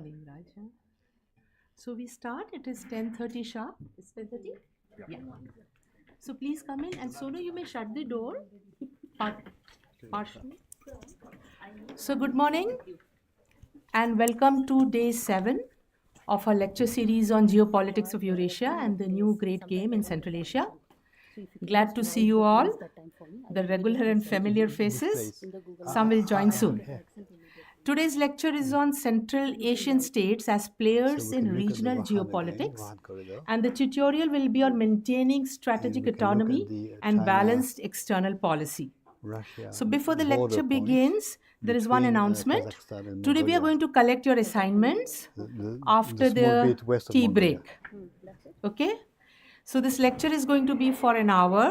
EURASIAN. So we start. It is 10:30 sharp. It's 10:30? Yeah. So please come in, and Sonu, you may shut the door partially. So good morning and welcome to day 7 of our lecture series on geopolitics of Eurasia and the new great game in Central Asia. Glad to see you all, the regular and familiar faces. Some will join soon. Today's lecture is on Central Asian states as players in regional geopolitics, and the tutorial will be on maintaining strategic autonomy and balanced external policy. So before the lecture begins, there is one announcement. Today we are going to collect your assignments after the tea break. Okay? So this lecture is going to be for an hour.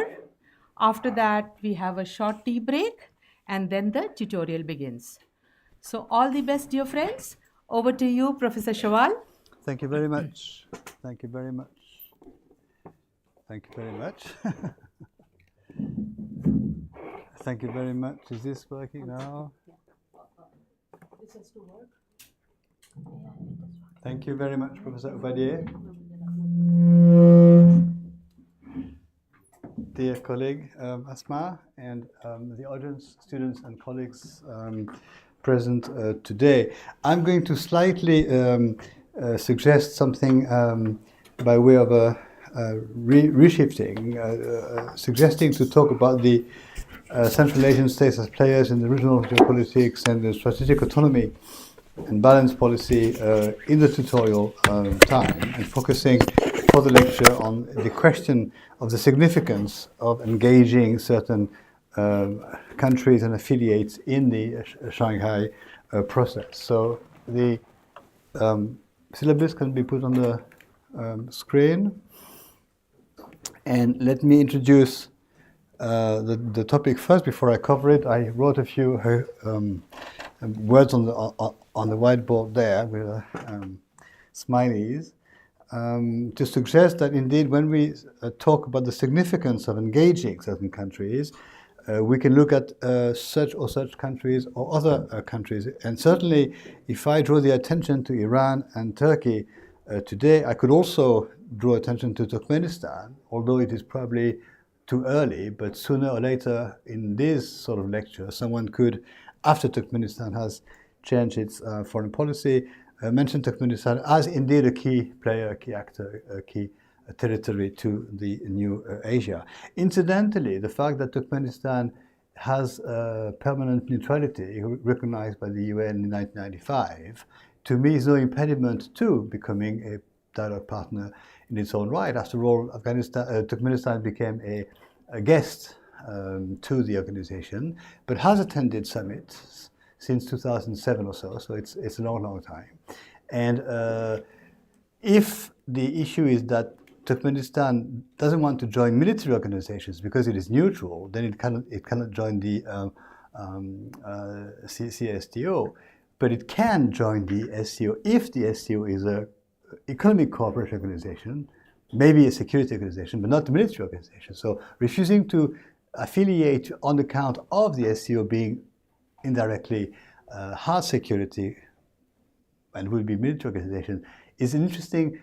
After that, we have a short tea break, and then the tutorial begins. So all the best, dear friends. Over to you, Professor Shawal. Thank you very much. Thank you very much. Thank you very much. Thank you very much. Is this working now? This has to work. Thank you very much, Professor Ubadier. Dear colleague Asma and the audience, students and colleagues present today. I'm going to slightly suggest something by way of a reshifting, suggesting to talk about the Central Asian states as players in the regional geopolitics and the strategic autonomy and balance policy in the tutorial time, and focusing for the lecture on the question of the significance of engaging certain countries and affiliates in the Shanghai process. So the syllabus can be put on the screen, and let me introduce the topic first before I cover it. I wrote a few words on the whiteboard there with smileys to suggest that indeed when we talk about the significance of engaging certain countries, we can look at such or such countries or other countries. And certainly, if I draw the attention to Iran and Turkey today, I could also draw attention to Turkmenistan, although it is probably too early, but sooner or later in this sort of lecture, someone could, after Turkmenistan has changed its foreign policy, mention Turkmenistan as indeed a key player, a key actor, a key territory to the new Asia. Incidentally, the fact that Turkmenistan has permanent neutrality recognized by the UN in 1995, to me is no impediment to becoming a dialogue partner in its own right. After all, Turkmenistan became a guest to the organization, but has attended summits since 2007 or so, so it's a long, long time. And if the issue is that Turkmenistan doesn't want to join military organizations because it is neutral, then it cannot join the CSTO, but it can join the SCO if the SCO is a economic cooperation organization, maybe a security organization, but not a military organization. So refusing to affiliate on account of the SCO being indirectly hard security and will be military organization is an interesting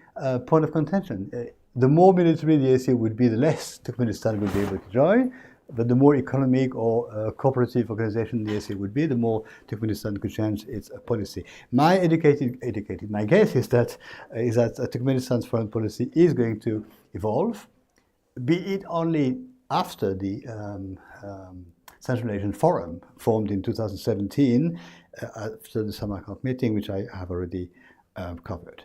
point of contention. The more military the SCO would be, the less Turkmenistan would be able to join. But the more economic or cooperative organization the SCO would be, the more Turkmenistan could change its policy. My my guess is that Turkmenistan's foreign policy is going to evolve, be it only after the Central Asian Forum formed in 2017 after the Samarkand meeting, which I have already covered.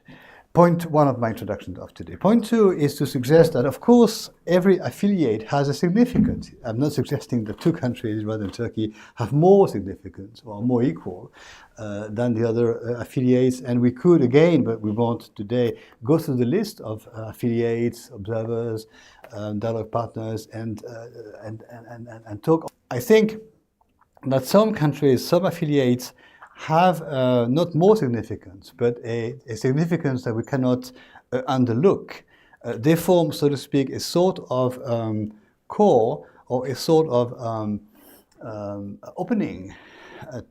Point one of my introduction of today. Point two is to suggest that, of course, every affiliate has a significance. I'm not suggesting that two countries, rather than Turkey, have more significance or more equal than the other affiliates. And we could, again, but we won't today, go through the list of affiliates, observers, dialogue partners, and talk. I think that some countries, some affiliates, have not more significance, but a significance that we cannot underlook. They form, so to speak, a sort of core or a sort of opening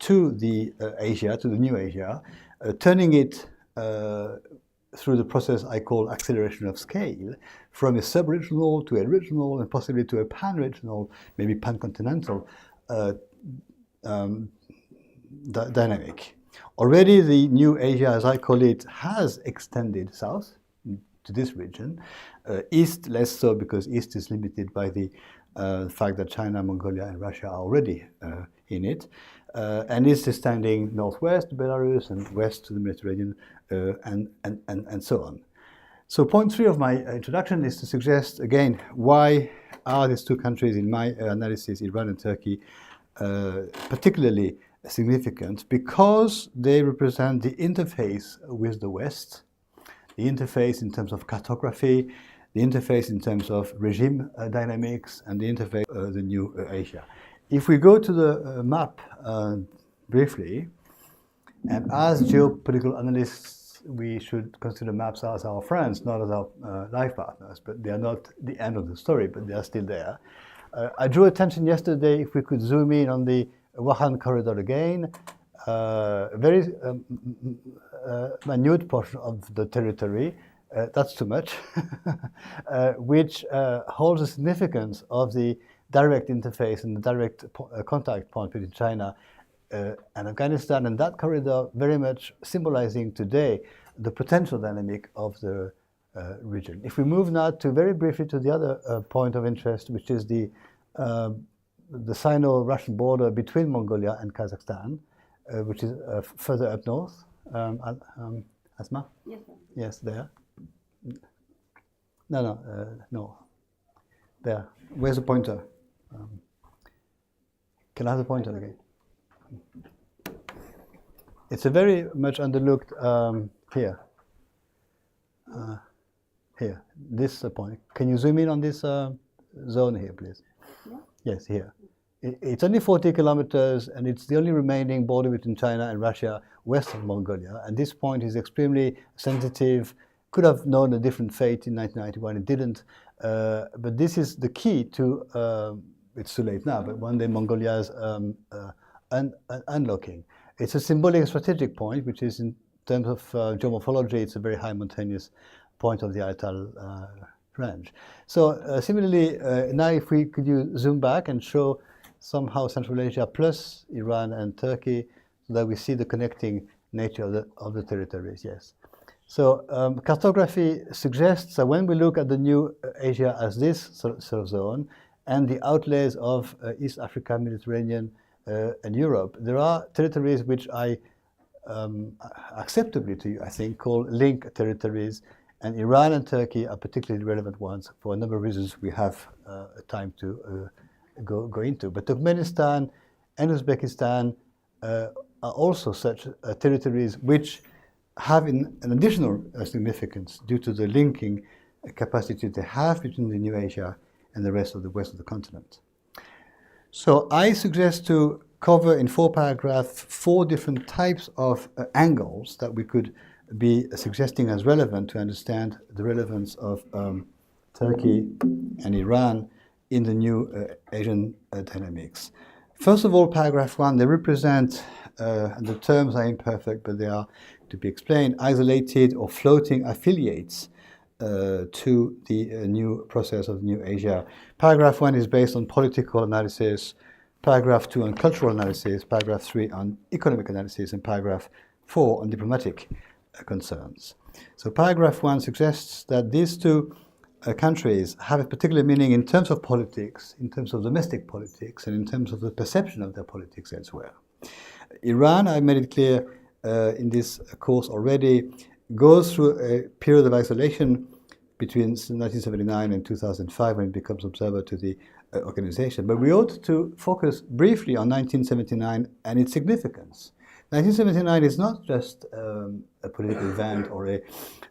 to the Asia, to the new Asia, turning it through the process I call acceleration of scale, from a sub-regional to a regional and possibly to a pan-regional, maybe pan-continental dynamic. Already the new Asia, as I call it, has extended south to this region. East less so, because East is limited by the fact that China, Mongolia and Russia are already in it. And East is standing northwest to Belarus and west to the Mediterranean and so on. So point 3 of my introduction is to suggest again why are these two countries in my analysis, Iran and Turkey, particularly significant, because they represent the interface with the West, the interface in terms of cartography, the interface in terms of regime dynamics, and the interface the new Asia. If we go to the map briefly, and as geopolitical analysts, we should consider maps as our friends, not as our life partners, but they are not the end of the story, but they are still there. I drew attention yesterday, if we could zoom in on the Wuhan corridor again, a very minute portion of the territory, that's too much, which holds the significance of the direct interface and the direct contact point between China and Afghanistan, and that corridor very much symbolizing today the potential dynamic of the region. If we move now to very briefly to the other point of interest, which is the Sino-Russian border between Mongolia and Kazakhstan, which is further up north. Asma? Yes, sir. Yes, there. No. There. Where's the pointer? Can I have the pointer again? It's a very much underlooked here. Here, this point. Can you zoom in on this zone here, please? Yeah. Yes, here. It's only 40 kilometers, and it's the only remaining border between China and Russia west of Mongolia. And this point is extremely sensitive. Could have known a different fate in 1991. It didn't. But this is the key to, it's too late now, but one day Mongolia's unlocking. It's a symbolic and strategic point, which is in terms of geomorphology, it's a very high mountainous point of the Altai range. So similarly, now if we could zoom back and show somehow Central Asia plus Iran and Turkey, so that we see the connecting nature of the territories, yes. So cartography suggests that when we look at the new Asia as this sort of zone, and the outlays of East Africa, Mediterranean, and Europe, there are territories which I acceptably to you, I think, call link territories, and Iran and Turkey are particularly relevant ones for a number of reasons we have time to go into. But Turkmenistan and Uzbekistan are also such territories which have an additional significance due to the linking capacity they have between the new Asia and the rest of the west of the continent. So I suggest to cover in 4 paragraphs 4 different types of angles that we could be suggesting as relevant to understand the relevance of Turkey and Iran in the new Asian dynamics. First of all, paragraph 1, they represent, and the terms are imperfect, but they are to be explained, isolated or floating affiliates to the new process of New Asia. Paragraph 1 is based on political analysis, paragraph 2 on cultural analysis, paragraph 3 on economic analysis, and paragraph 4 on diplomatic concerns. So paragraph 1 suggests that these two countries have a particular meaning in terms of politics, in terms of domestic politics, and in terms of the perception of their politics elsewhere. Iran, I made it clear in this course already, goes through a period of isolation between 1979 and 2005 when it becomes observer to the organization. But we ought to focus briefly on 1979 and its significance. 1979 is not just a political event or an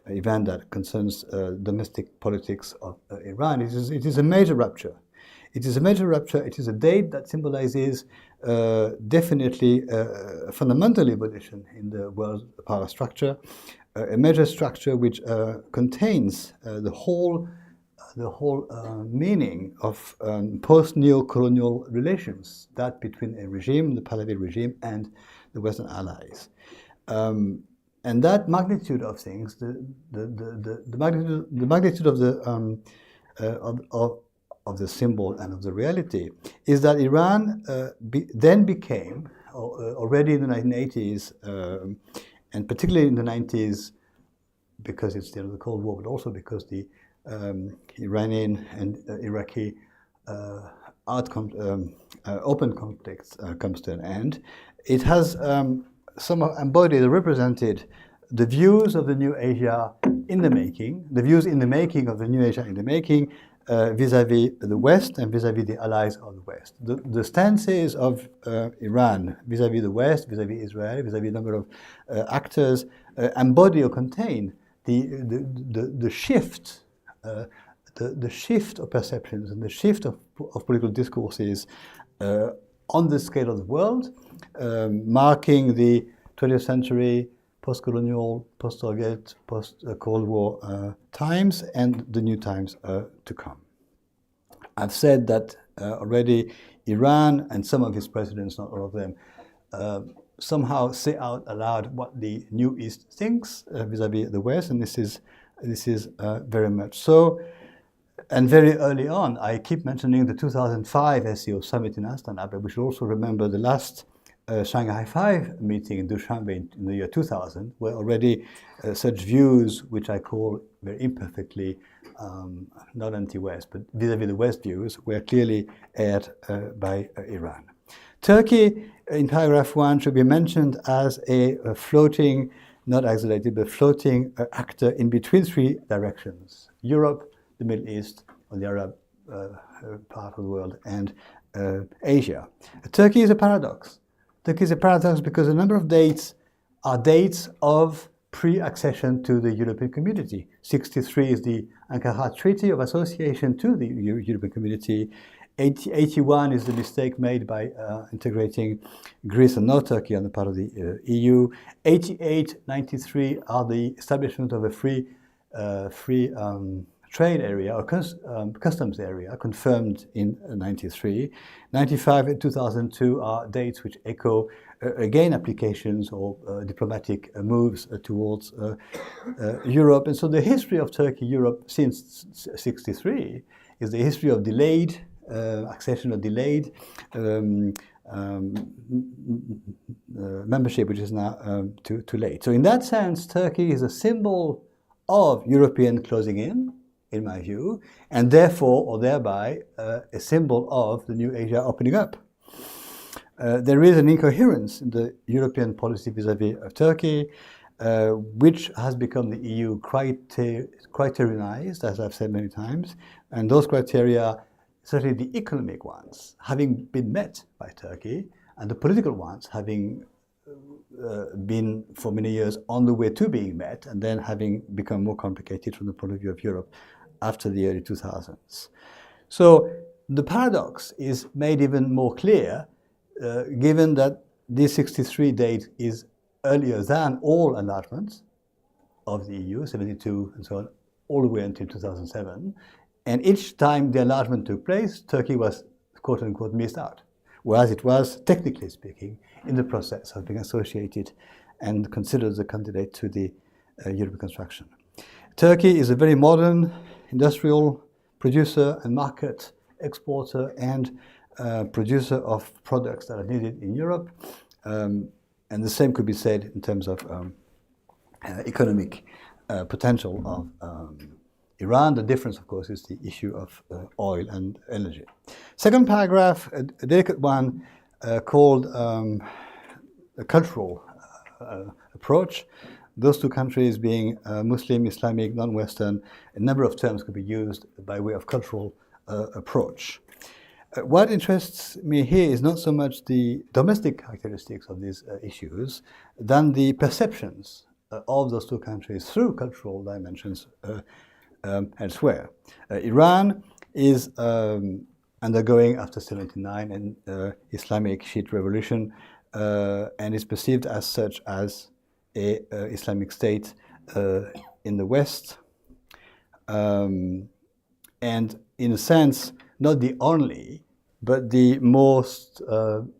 event that concerns domestic politics of Iran. It is a major rupture. It is a major rupture. It is a date that symbolizes definitely a fundamental evolution in the world power structure, a major structure which contains the whole meaning of post-neo-colonial relations, that between a regime, the Pahlavi regime, and the Western allies. and that magnitude of things, the magnitude of the symbol and of the reality, is that Iran then became, already in the 1980s, and particularly in the 90s, because it's the end of the Cold War, but also because the Iranian and Iraqi open conflicts comes to an end. It has somewhat embodied or represented the views of the New Asia in the making, the views in the making of the New Asia in the making, vis-à-vis the West and vis-à-vis the allies of the West. The stances of Iran vis-à-vis the West, vis-à-vis Israel, vis-à-vis a number of actors embody or contain the shift, the shift of perceptions and the shift of political discourses on the scale of the world, marking the 20th century, post-colonial, post-Soviet, post-Cold War times and the new times to come. I've said that already Iran and some of its presidents, not all of them, somehow say out aloud what the New East thinks vis-à-vis the West, and this is very much so. And very early on, I keep mentioning the 2005 SEO summit in Astana, but we should also remember the last Shanghai 5 meeting in Dushanbe in the year 2000, where already such views, which I call very imperfectly not anti-West, but vis-à-vis the West views, were clearly aired by Iran. Turkey, in paragraph 1, should be mentioned as a floating, not isolated, but floating actor in between three directions: Europe, the Middle East, or the Arab part of the world, and Asia. Turkey is a paradox. Turkey is a paradox because a number of dates are dates of pre-accession to the European Community. 63 is the Ankara Treaty of Association to the European Community. 81 is the mistake made by integrating Greece and North Turkey on the part of the EU. 88, 93 are the establishment of a free trade area or customs area confirmed in 93. 95 and 2002 are dates which echo again applications or diplomatic moves towards Europe. And so the history of Turkey-Europe since 63 is the history of delayed accession or delayed membership, which is now too late. So in that sense, Turkey is a symbol of European closing in my view, and therefore, or thereby, a symbol of the New Asia opening up. There is an incoherence in the European policy vis-à-vis of Turkey, which has become the EU criterianized, as I've said many times, and those criteria, certainly the economic ones, having been met by Turkey, and the political ones having been for many years on the way to being met, and then having become more complicated from the point of view of Europe after the early 2000s. So the paradox is made even more clear given that this 63 date is earlier than all enlargements of the EU, 72 and so on, all the way until 2007. And each time the enlargement took place, Turkey was, quote-unquote, missed out, whereas it was, technically speaking, in the process of being associated and considered as a candidate to the European construction. Turkey is a very modern industrial producer and market exporter and producer of products that are needed in Europe. And the same could be said in terms of economic potential of Iran. The difference, of course, is the issue of oil and energy. Second paragraph, a delicate one, called a cultural approach. Those two countries being Muslim, Islamic, non-Western, a number of terms could be used by way of cultural approach. What interests me here is not so much the domestic characteristics of these issues than the perceptions of those two countries through cultural dimensions elsewhere. Iran is undergoing, after 79, an Islamic Shiite revolution and is perceived as such as a Islamic state in the West, and in a sense, not the only, but the most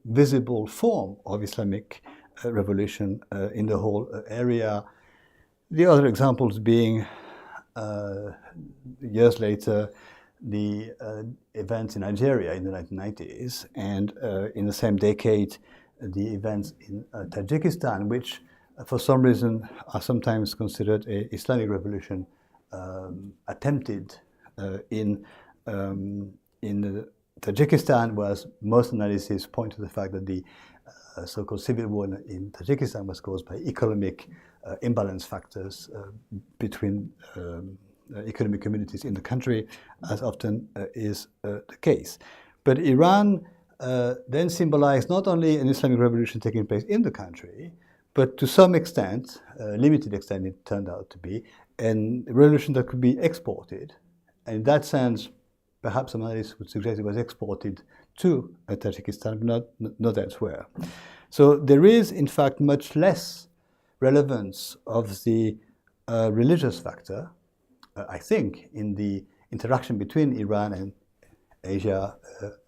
visible form of Islamic revolution in the whole area, The other examples being years later the events in Nigeria in the 1990s, and in the same decade the events in Tajikistan, which for some reason are sometimes considered an Islamic revolution attempted in Tajikistan, whereas most analyses point to the fact that the so-called civil war in Tajikistan was caused by economic imbalance factors between economic communities in the country, as often is the case. But Iran then symbolized not only an Islamic revolution taking place in the country, but to some extent, limited extent it turned out to be, a revolution that could be exported. And in that sense, perhaps some analysts would suggest it was exported to Tajikistan, but not elsewhere. So there is, in fact, much less relevance of the religious factor, I think, in the interaction between Iran and Asia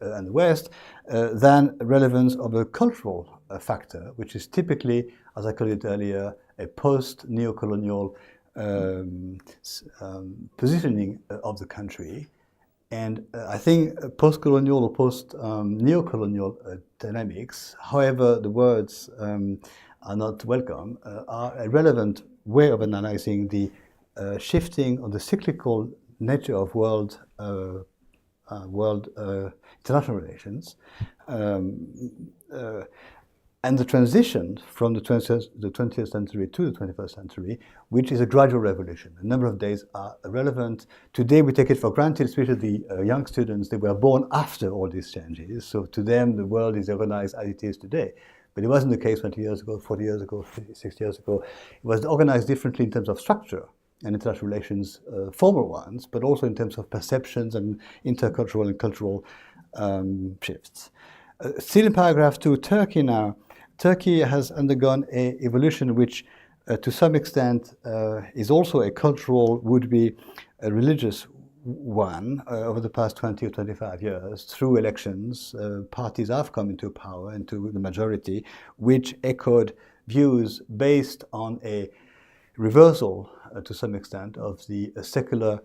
and the West, than relevance of a cultural factor, which is typically, as I called it earlier, a post-neocolonial positioning of the country. And I think post-colonial or post-neocolonial dynamics, however the words are not welcome, are a relevant way of analyzing the shifting or the cyclical nature of world international relations, and the transition from the 20th century to the 21st century, which is a gradual revolution. A number of days are relevant. Today we take it for granted, especially the young students. They were born after all these changes, so to them the world is organized as it is today. But it wasn't the case 20 years ago, 40 years ago, 60 years ago. It was organized differently in terms of structure and international relations, formal ones, but also in terms of perceptions and intercultural and cultural shifts. Still in paragraph 2, Turkey now. Turkey has undergone an evolution which, to some extent, is also a cultural, would be a religious one over the past 20 or 25 years. Through elections, parties have come into power, into the majority, which echoed views based on a reversal, to some extent, of the secular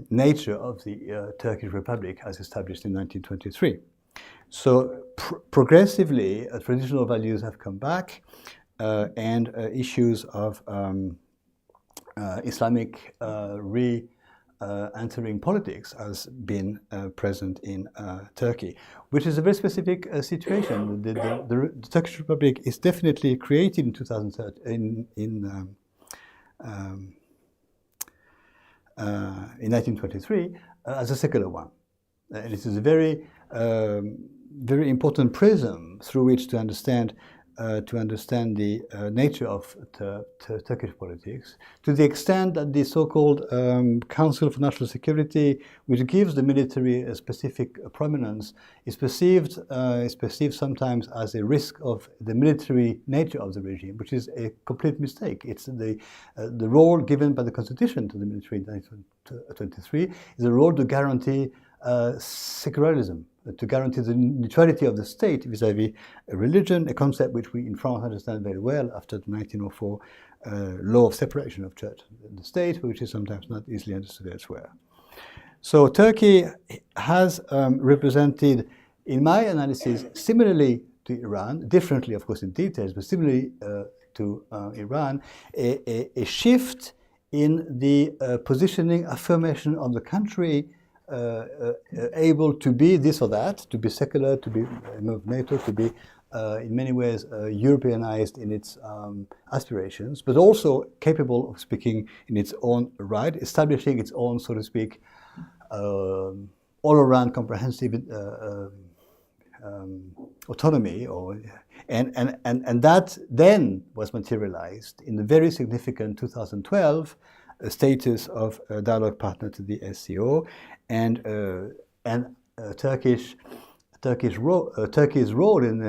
nature of the Turkish Republic as established in 1923. So progressively, traditional values have come back, and issues of Islamic entering politics has been present in Turkey, which is a very specific situation. The Turkish Republic is definitely created in 2013 in 1923 as a secular one. And it is a very very important prism through which to understand the nature of Turkish politics, to the extent that the so-called Council for National Security, which gives the military a specific prominence, is perceived sometimes as a risk of the military nature of the regime, which is a complete mistake. It's the role given by the Constitution to the military in 1923 is a role to guarantee secularism, to guarantee the neutrality of the state vis-à-vis religion, a concept which we in France understand very well after the 1904 law of separation of church and the state, which is sometimes not easily understood elsewhere. So Turkey has represented, in my analysis, similarly to Iran, differently of course in details, but similarly to Iran, a shift in the positioning, affirmation of the country, able to be this or that, to be secular, to be a member of NATO, to be in many ways Europeanized in its aspirations, but also capable of speaking in its own right, establishing its own, so to speak, all-around comprehensive autonomy, and that then was materialized in the very significant 2012 status of a dialogue partner to the SCO, and Turkey's role in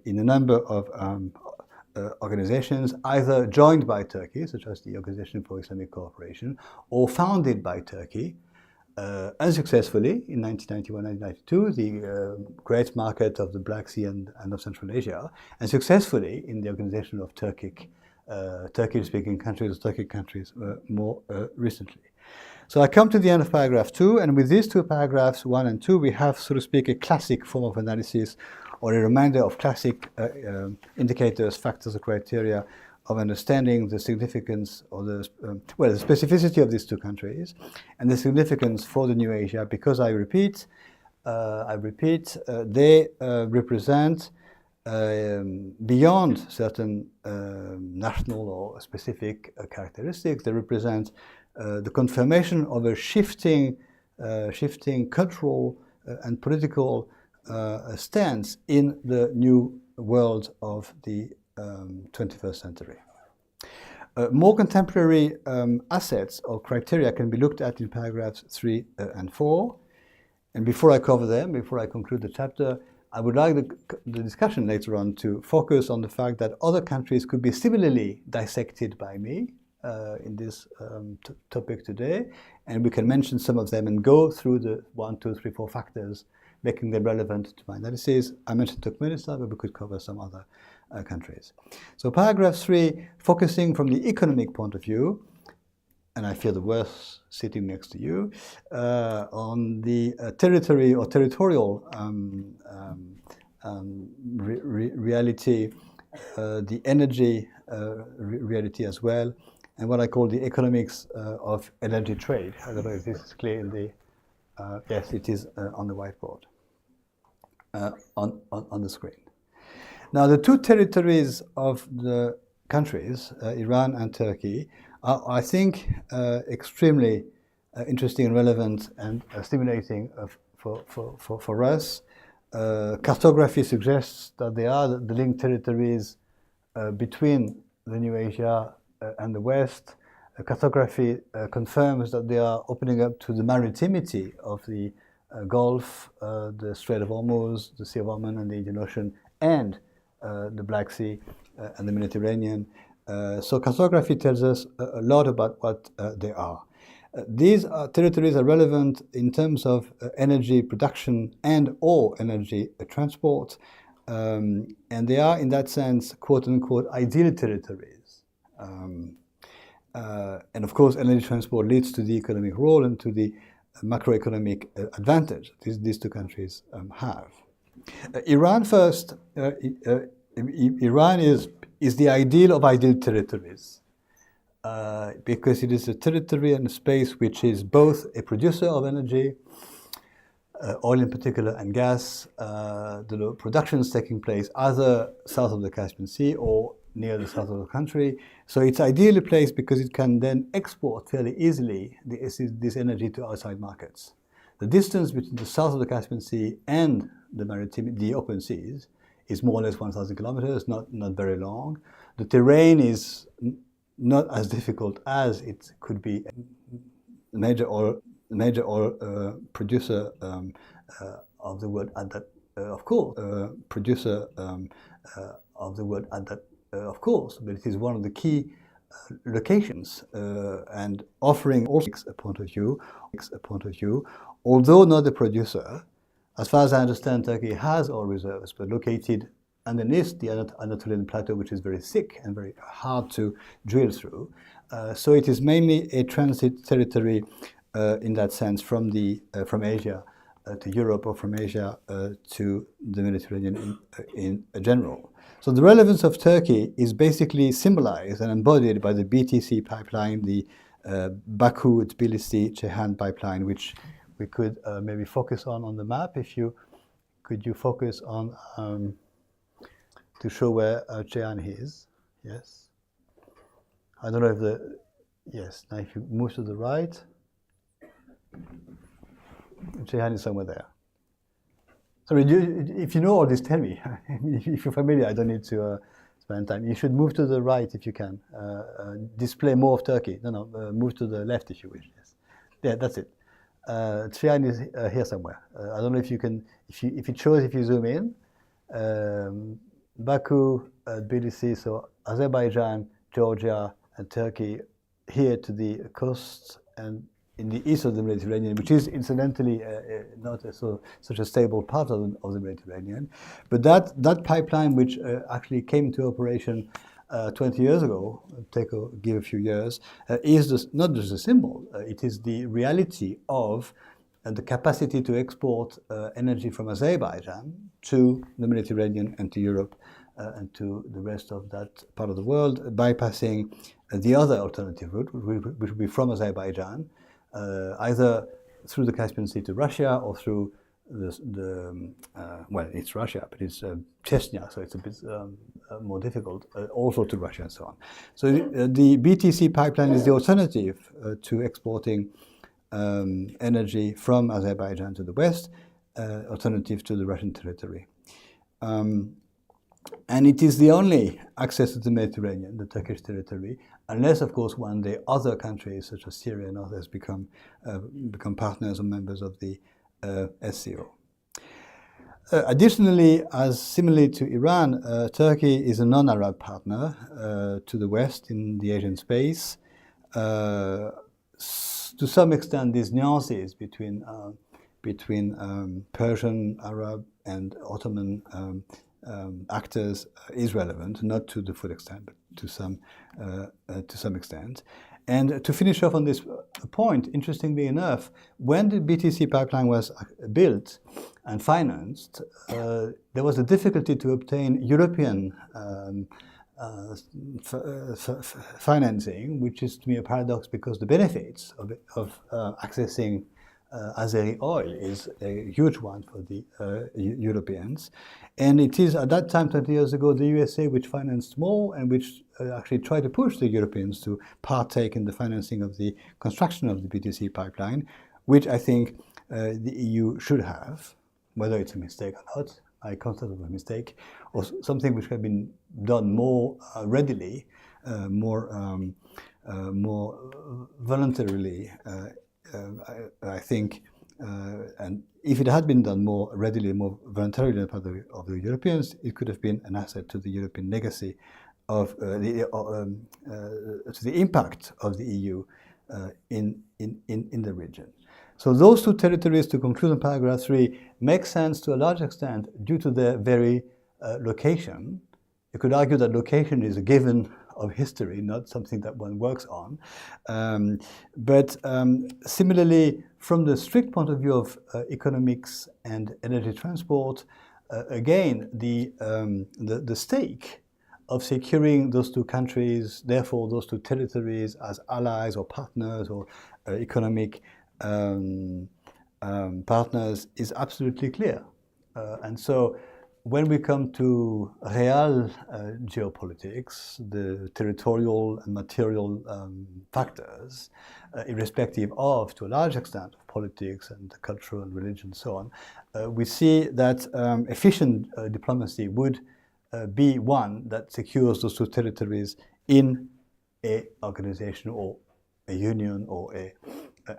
a number of organizations, either joined by Turkey, such as the Organization for Islamic Cooperation, or founded by Turkey, unsuccessfully in 1991-1992, the great market of the Black Sea and of Central Asia, and successfully in the Organization of Turkic Turkish-speaking countries, Turkic countries more recently. So I come to the end of paragraph 2, and with these two paragraphs, 1 and 2, we have, so to speak, a classic form of analysis, or a reminder of classic indicators, factors, or criteria of understanding the significance or the specificity of these two countries and the significance for the new Asia, because I repeat, they represent beyond certain national or specific characteristics. They represent the confirmation of a shifting cultural and political stance in the new world of the 21st century. More contemporary assets or criteria can be looked at in paragraphs 3 and 4. And before I cover them, before I conclude the chapter, I would like the discussion later on to focus on the fact that other countries could be similarly dissected by me in this topic today, and we can mention some of them and go through the 1, 2, 3, 4 factors, making them relevant to my analysis. I mentioned Turkmenistan, but we could cover some other countries. So paragraph 3, focusing from the economic point of view, and I feel the worst sitting next to you, on the territory or territorial reality, the energy reality as well, and what I call the economics of energy trade. I don't know if this is clear in the, yes, it is on the whiteboard, on the screen. Now, the two territories of the countries, Iran and Turkey, are, I think, extremely interesting and relevant and stimulating for us. Cartography suggests that they are the linked territories between the New Asia and the West. Cartography confirms that they are opening up to the maritimity of the Gulf, the Strait of Hormuz, the Sea of Oman, and the Indian Ocean, and the Black Sea and the Mediterranean. So cartography tells us a lot about what they are. These territories are relevant in terms of energy production and or energy transport, and they are, in that sense, quote-unquote, ideal territories. And of course, energy transport leads to the economic role and to the macroeconomic advantage these two countries have. Iran first. Iran is the ideal of ideal territories because it is a territory and a space which is both a producer of energy, oil in particular, and gas. The production is taking place either south of the Caspian Sea or near the south of the country. So it's ideally placed because it can then export fairly easily this energy to outside markets. The distance between the south of the Caspian Sea and the open seas is more or less 1,000 kilometers, not very long. The terrain is not as difficult as it could be. A major oil producer of the world at that, of course, producer of the world at that, of course, but it is one of the key locations and offering also a point of view, although not the producer. As far as I understand, Turkey has oil reserves, but located underneath the Anatolian plateau, which is very thick and very hard to drill through. So it is mainly a transit territory in that sense from Asia to Europe, or from Asia to the Mediterranean in general. So the relevance of Turkey is basically symbolized and embodied by the BTC pipeline, the Baku-Tbilisi-Ceyhan pipeline, which we could maybe focus on the map. Could you focus on to show where Ceyhan is? Yes. I don't know if yes. Now if you move to the right, Ceyhan is somewhere there. Sorry, if you know all this, tell me. If you're familiar, I don't need to spend time. You should move to the right if you can. Display more of Turkey. No, move to the left if you wish. Yes. Yeah, that's it. Ceyhan is here somewhere. I don't know if you can, if it shows if you zoom in. Baku, Tbilisi, so Azerbaijan, Georgia, and Turkey here to the coast and in the east of the Mediterranean, which is incidentally not such a stable part of the Mediterranean. But that pipeline, which actually came into operation 20 years ago, give a few years, is not just a symbol, it is the reality of the capacity to export energy from Azerbaijan to the Mediterranean and to Europe and to the rest of that part of the world, bypassing the other alternative route, which would be from Azerbaijan, either through the Caspian Sea to Russia or through well, it's Russia, but it's Chechnya, so it's a bit more difficult, also to Russia and so on. So the BTC pipeline is the alternative to exporting energy from Azerbaijan to the west, alternative to the Russian territory. And it is the only access to the Mediterranean, the Turkish territory, unless, of course, one day other countries such as Syria and others become partners or members of the SCO. Additionally, as similarly to Iran, Turkey is a non-Arab partner to the West in the Asian space. To some extent, these nuances between Persian, Arab, and Ottoman actors is relevant, not to the full extent, but to some extent. And to finish off on this point, interestingly enough, when the BTC pipeline was built and financed, there was a difficulty to obtain European financing, which is to me a paradox because the benefits of accessing Azeri oil is a huge one for the Europeans. And it is at that time, 20 years ago, the USA which financed more and which actually tried to push the Europeans to partake in the financing of the construction of the BTC pipeline, which I think the EU should have, whether it's a mistake or not. I consider it a mistake, or something which had been done more readily, more voluntarily. I think, and if it had been done more readily, more voluntarily on the part of the Europeans, it could have been an asset to the European legacy of to the impact of the EU in the region. So those two territories, to conclude on paragraph 3, make sense to a large extent due to their very location. You could argue that location is a given of history, not something that one works on. But similarly, from the strict point of view of economics and energy transport, again, the stake of securing those two countries, therefore those two territories as allies or partners or economic partners is absolutely clear. And so when we come to real geopolitics, the territorial and material factors, irrespective of, to a large extent, of politics and culture and religion and so on, we see that efficient diplomacy would be one that secures those two territories in an organization or a union or an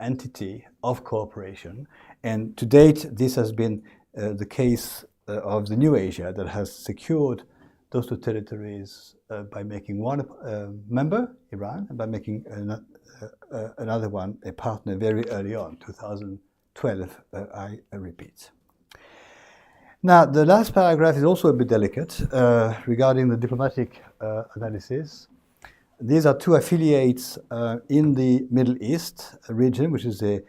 entity of cooperation. And to date, this has been the case of the new Asia that has secured those two territories by making one member, Iran, and by making another one a partner very early on, 2012, I repeat. Now, the last paragraph is also a bit delicate regarding the diplomatic analysis. These are two affiliates in the Middle East region, which is a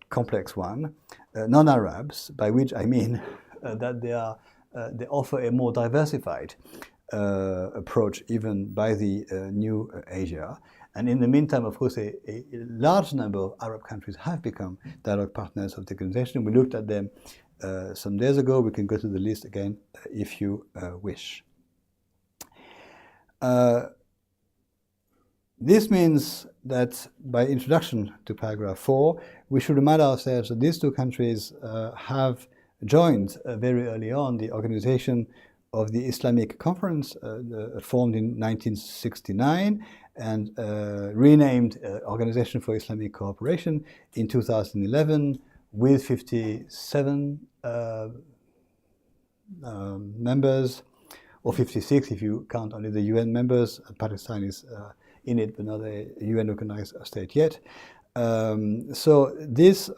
complex one, non-Arabs, by which I mean that they offer a more diversified approach even by the new Asia. And in the meantime, of course, a large number of Arab countries have become dialogue partners of the organization. We looked at them some days ago. We can go to the list again if you wish. This means that by introduction to paragraph 4, we should remind ourselves that these two countries have joined very early on the organization of the Islamic Conference, formed in 1969 and renamed Organization for Islamic Cooperation in 2011 with 57 members, or 56 if you count only the UN members. Pakistan is in it, but not a UN recognized state yet. So this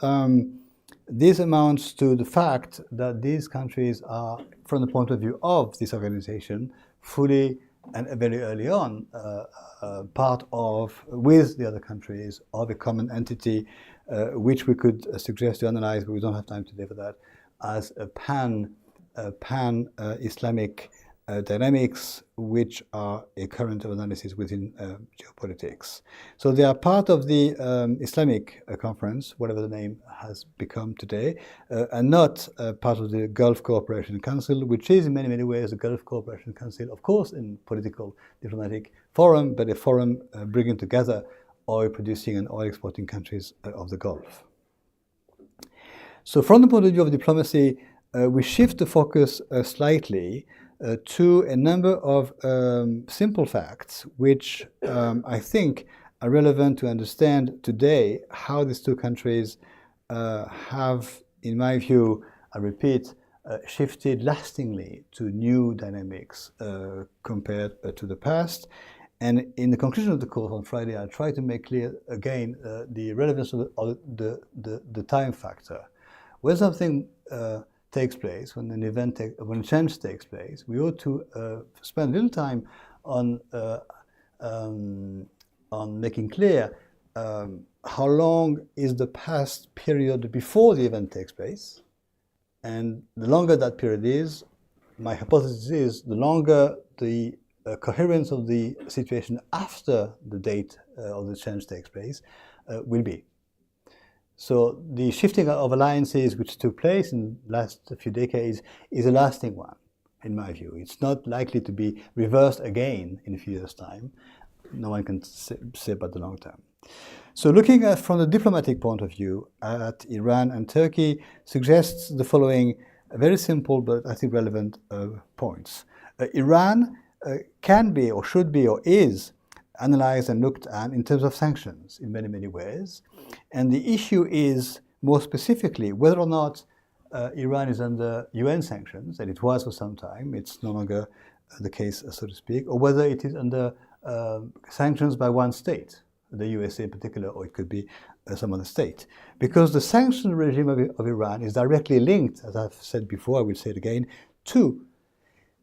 amounts to the fact that these countries are, from the point of view of this organization, fully and very early on, part of, with the other countries, of a common entity, which we could suggest to analyze, but we don't have time today for that, as a pan-Islamic dynamics, which are a current of analysis within geopolitics. So they are part of the Islamic conference, whatever the name has become today, and not part of the Gulf Cooperation Council, which is in many, many ways the Gulf Cooperation Council, of course, in political diplomatic forum, but a forum bringing together oil-producing and oil-exporting countries of the Gulf. So from the point of view of diplomacy, we shift the focus slightly to a number of simple facts, which I think are relevant to understand today how these two countries have, in my view, I repeat, shifted lastingly to new dynamics compared to the past. And in the conclusion of the course on Friday, I'll try to make clear again the relevance of the time factor. When something takes place, when when a change takes place, we ought to spend a little time on making clear how long is the past period before the event takes place, and the longer that period is, my hypothesis is the longer the coherence of the situation after the date of the change takes place will be. So the shifting of alliances which took place in the last few decades is a lasting one, in my view. It's not likely to be reversed again in a few years' time. No one can say about the long term. So looking at, from the diplomatic point of view at Iran and Turkey suggests the following very simple but I think relevant points. Iran can be or should be or is analyzed and looked at in terms of sanctions in many, many ways. And the issue is, more specifically, whether or not Iran is under UN sanctions, and it was for some time, it's no longer the case, so to speak, or whether it is under sanctions by one state, the USA in particular, or it could be some other state. Because the sanction regime of Iran is directly linked, as I've said before, I will say it again, to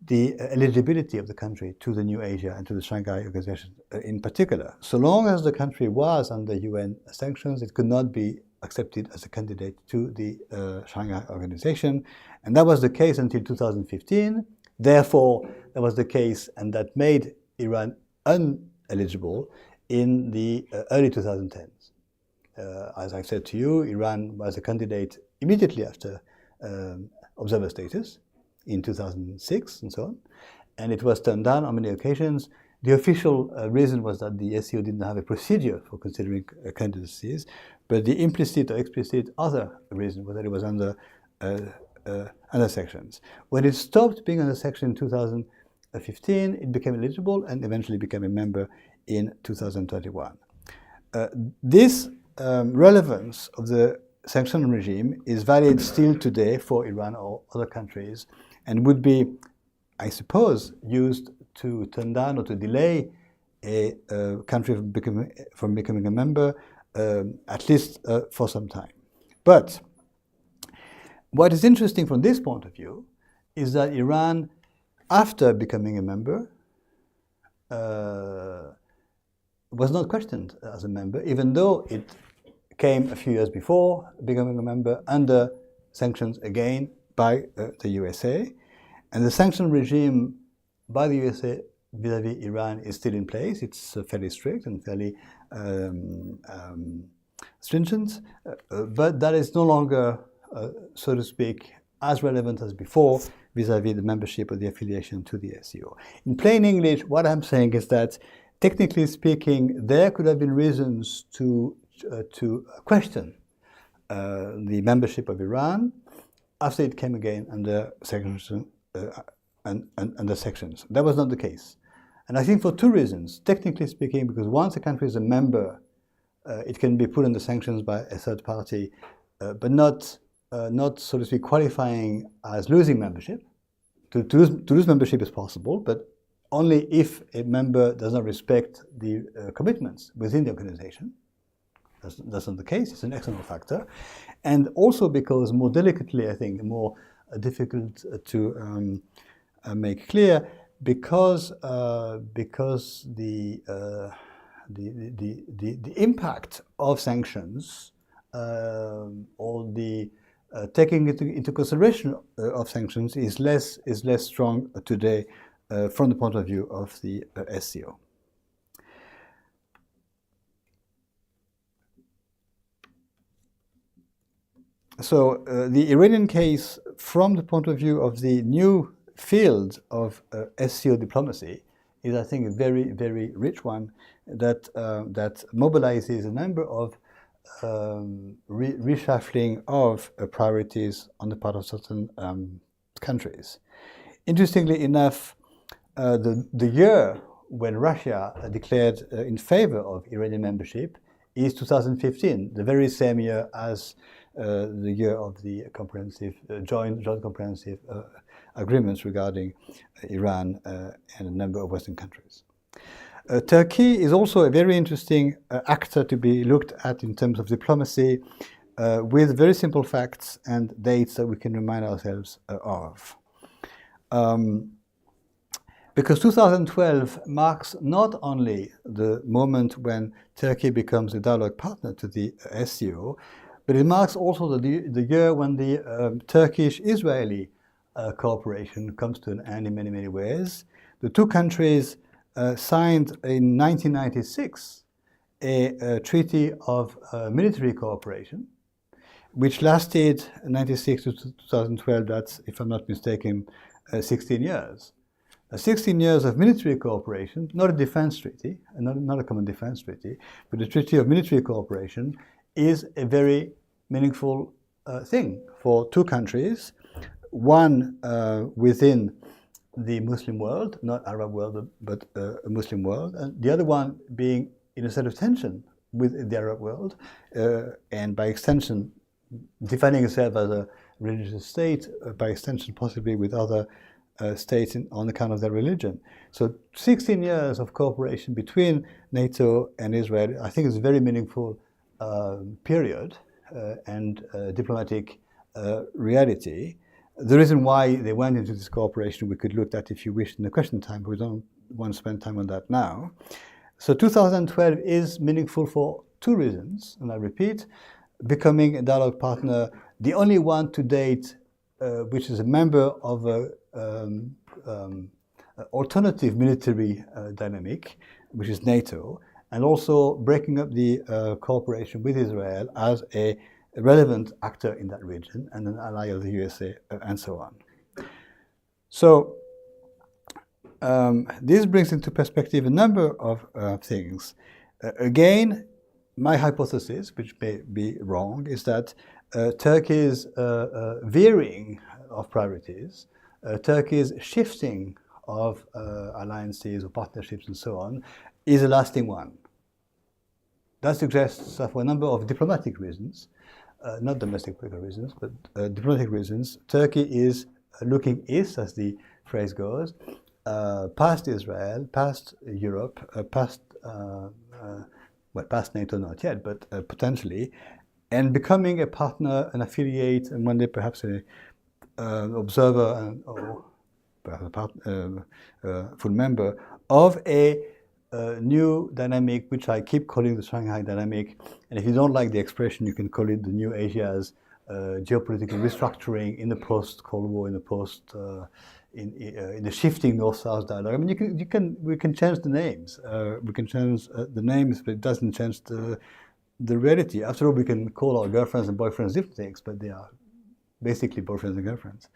the eligibility of the country to the New Asia and to the Shanghai Organization in particular. So long as the country was under UN sanctions, it could not be accepted as a candidate to the Shanghai Organization. And that was the case until 2015. Therefore, that was the case, and that made Iran ineligible in the early 2010s. As I said to you, Iran was a candidate immediately after observer status in 2006 and so on, and it was turned down on many occasions. The official reason was that the SCO didn't have a procedure for considering candidacies, but the implicit or explicit other reason was that it was under sanctions. When it stopped being under sanction in 2015, it became eligible and eventually became a member in 2021. This relevance of the sanction regime is valid still today for Iran or other countries, and would be, I suppose, used to turn down or to delay a country from becoming a member, at least for some time. But what is interesting from this point of view is that Iran, after becoming a member, was not questioned as a member, even though it came a few years before becoming a member under sanctions again by the USA. And the sanction regime by the USA vis-à-vis Iran is still in place. It's fairly strict and fairly stringent, but that is no longer, so to speak, as relevant as before vis-à-vis the membership or the affiliation to the SCO. In plain English, what I'm saying is that, technically speaking, there could have been reasons to question the membership of Iran after it came again under sanctions. Under sections. That was not the case. And I think for two reasons. Technically speaking, because once a country is a member, it can be put under sanctions by a third party, but not, so to speak, qualifying as losing membership. To lose membership is possible, but only if a member does not respect the commitments within the organization. That's not the case. It's an external factor. And also because, more delicately, I think, more difficult to make clear, because the impact of sanctions or the taking into consideration of sanctions is less strong today from the point of view of the SCO. So the Iranian case, from the point of view of the new field of SCO diplomacy, is, I think, a very, very rich one that mobilizes a number of reshuffling of priorities on the part of certain countries. Interestingly enough, the year when Russia declared in favor of Iranian membership is 2015, the very same year as the year of the comprehensive joint comprehensive agreements regarding Iran and a number of Western countries. Turkey is also a very interesting actor to be looked at in terms of diplomacy, with very simple facts and dates that we can remind ourselves of. Because 2012 marks not only the moment when Turkey becomes a dialogue partner to the SCO, but it marks also the year when the Turkish-Israeli cooperation comes to an end in many, many ways. The two countries signed in 1996 a treaty of military cooperation, which lasted 1996 to 2012, that's, if I'm not mistaken, 16 years. 16 years of military cooperation, not a defense treaty, not a common defense treaty, but a treaty of military cooperation is a very meaningful thing for two countries, one within the Muslim world, not Arab world, but a Muslim world, and the other one being in a state of tension with the Arab world, and by extension, defining itself as a religious state, by extension possibly with other states on account of their religion. So 16 years of cooperation between NATO and Israel, I think is a very meaningful period and diplomatic reality. The reason why they went into this cooperation, we could look at if you wish in the question time, but we don't want to spend time on that now. So 2012 is meaningful for two reasons, and I repeat, becoming a dialogue partner, the only one to date which is a member of an alternative military dynamic, which is NATO, and also breaking up the cooperation with Israel as a relevant actor in that region and an ally of the USA, and so on. So this brings into perspective a number of things. Again, my hypothesis, which may be wrong, is that Turkey's veering of priorities, Turkey's shifting of alliances or partnerships and so on, is a lasting one. That suggests that for a number of diplomatic reasons, not domestic political reasons, but diplomatic reasons, Turkey is looking east, as the phrase goes, past Israel, past Europe, past NATO not yet, but potentially, and becoming a partner, an affiliate, and one day perhaps an observer or perhaps a full member of a new dynamic, which I keep calling the Shanghai dynamic. And if you don't like the expression, you can call it the New Asia's geopolitical restructuring in the post-Cold War, in the in the shifting North-South dialogue. I mean, we can change the names. We can change the names, but it doesn't change the reality. After all, we can call our girlfriends and boyfriends different things, but they are basically boyfriends and girlfriends.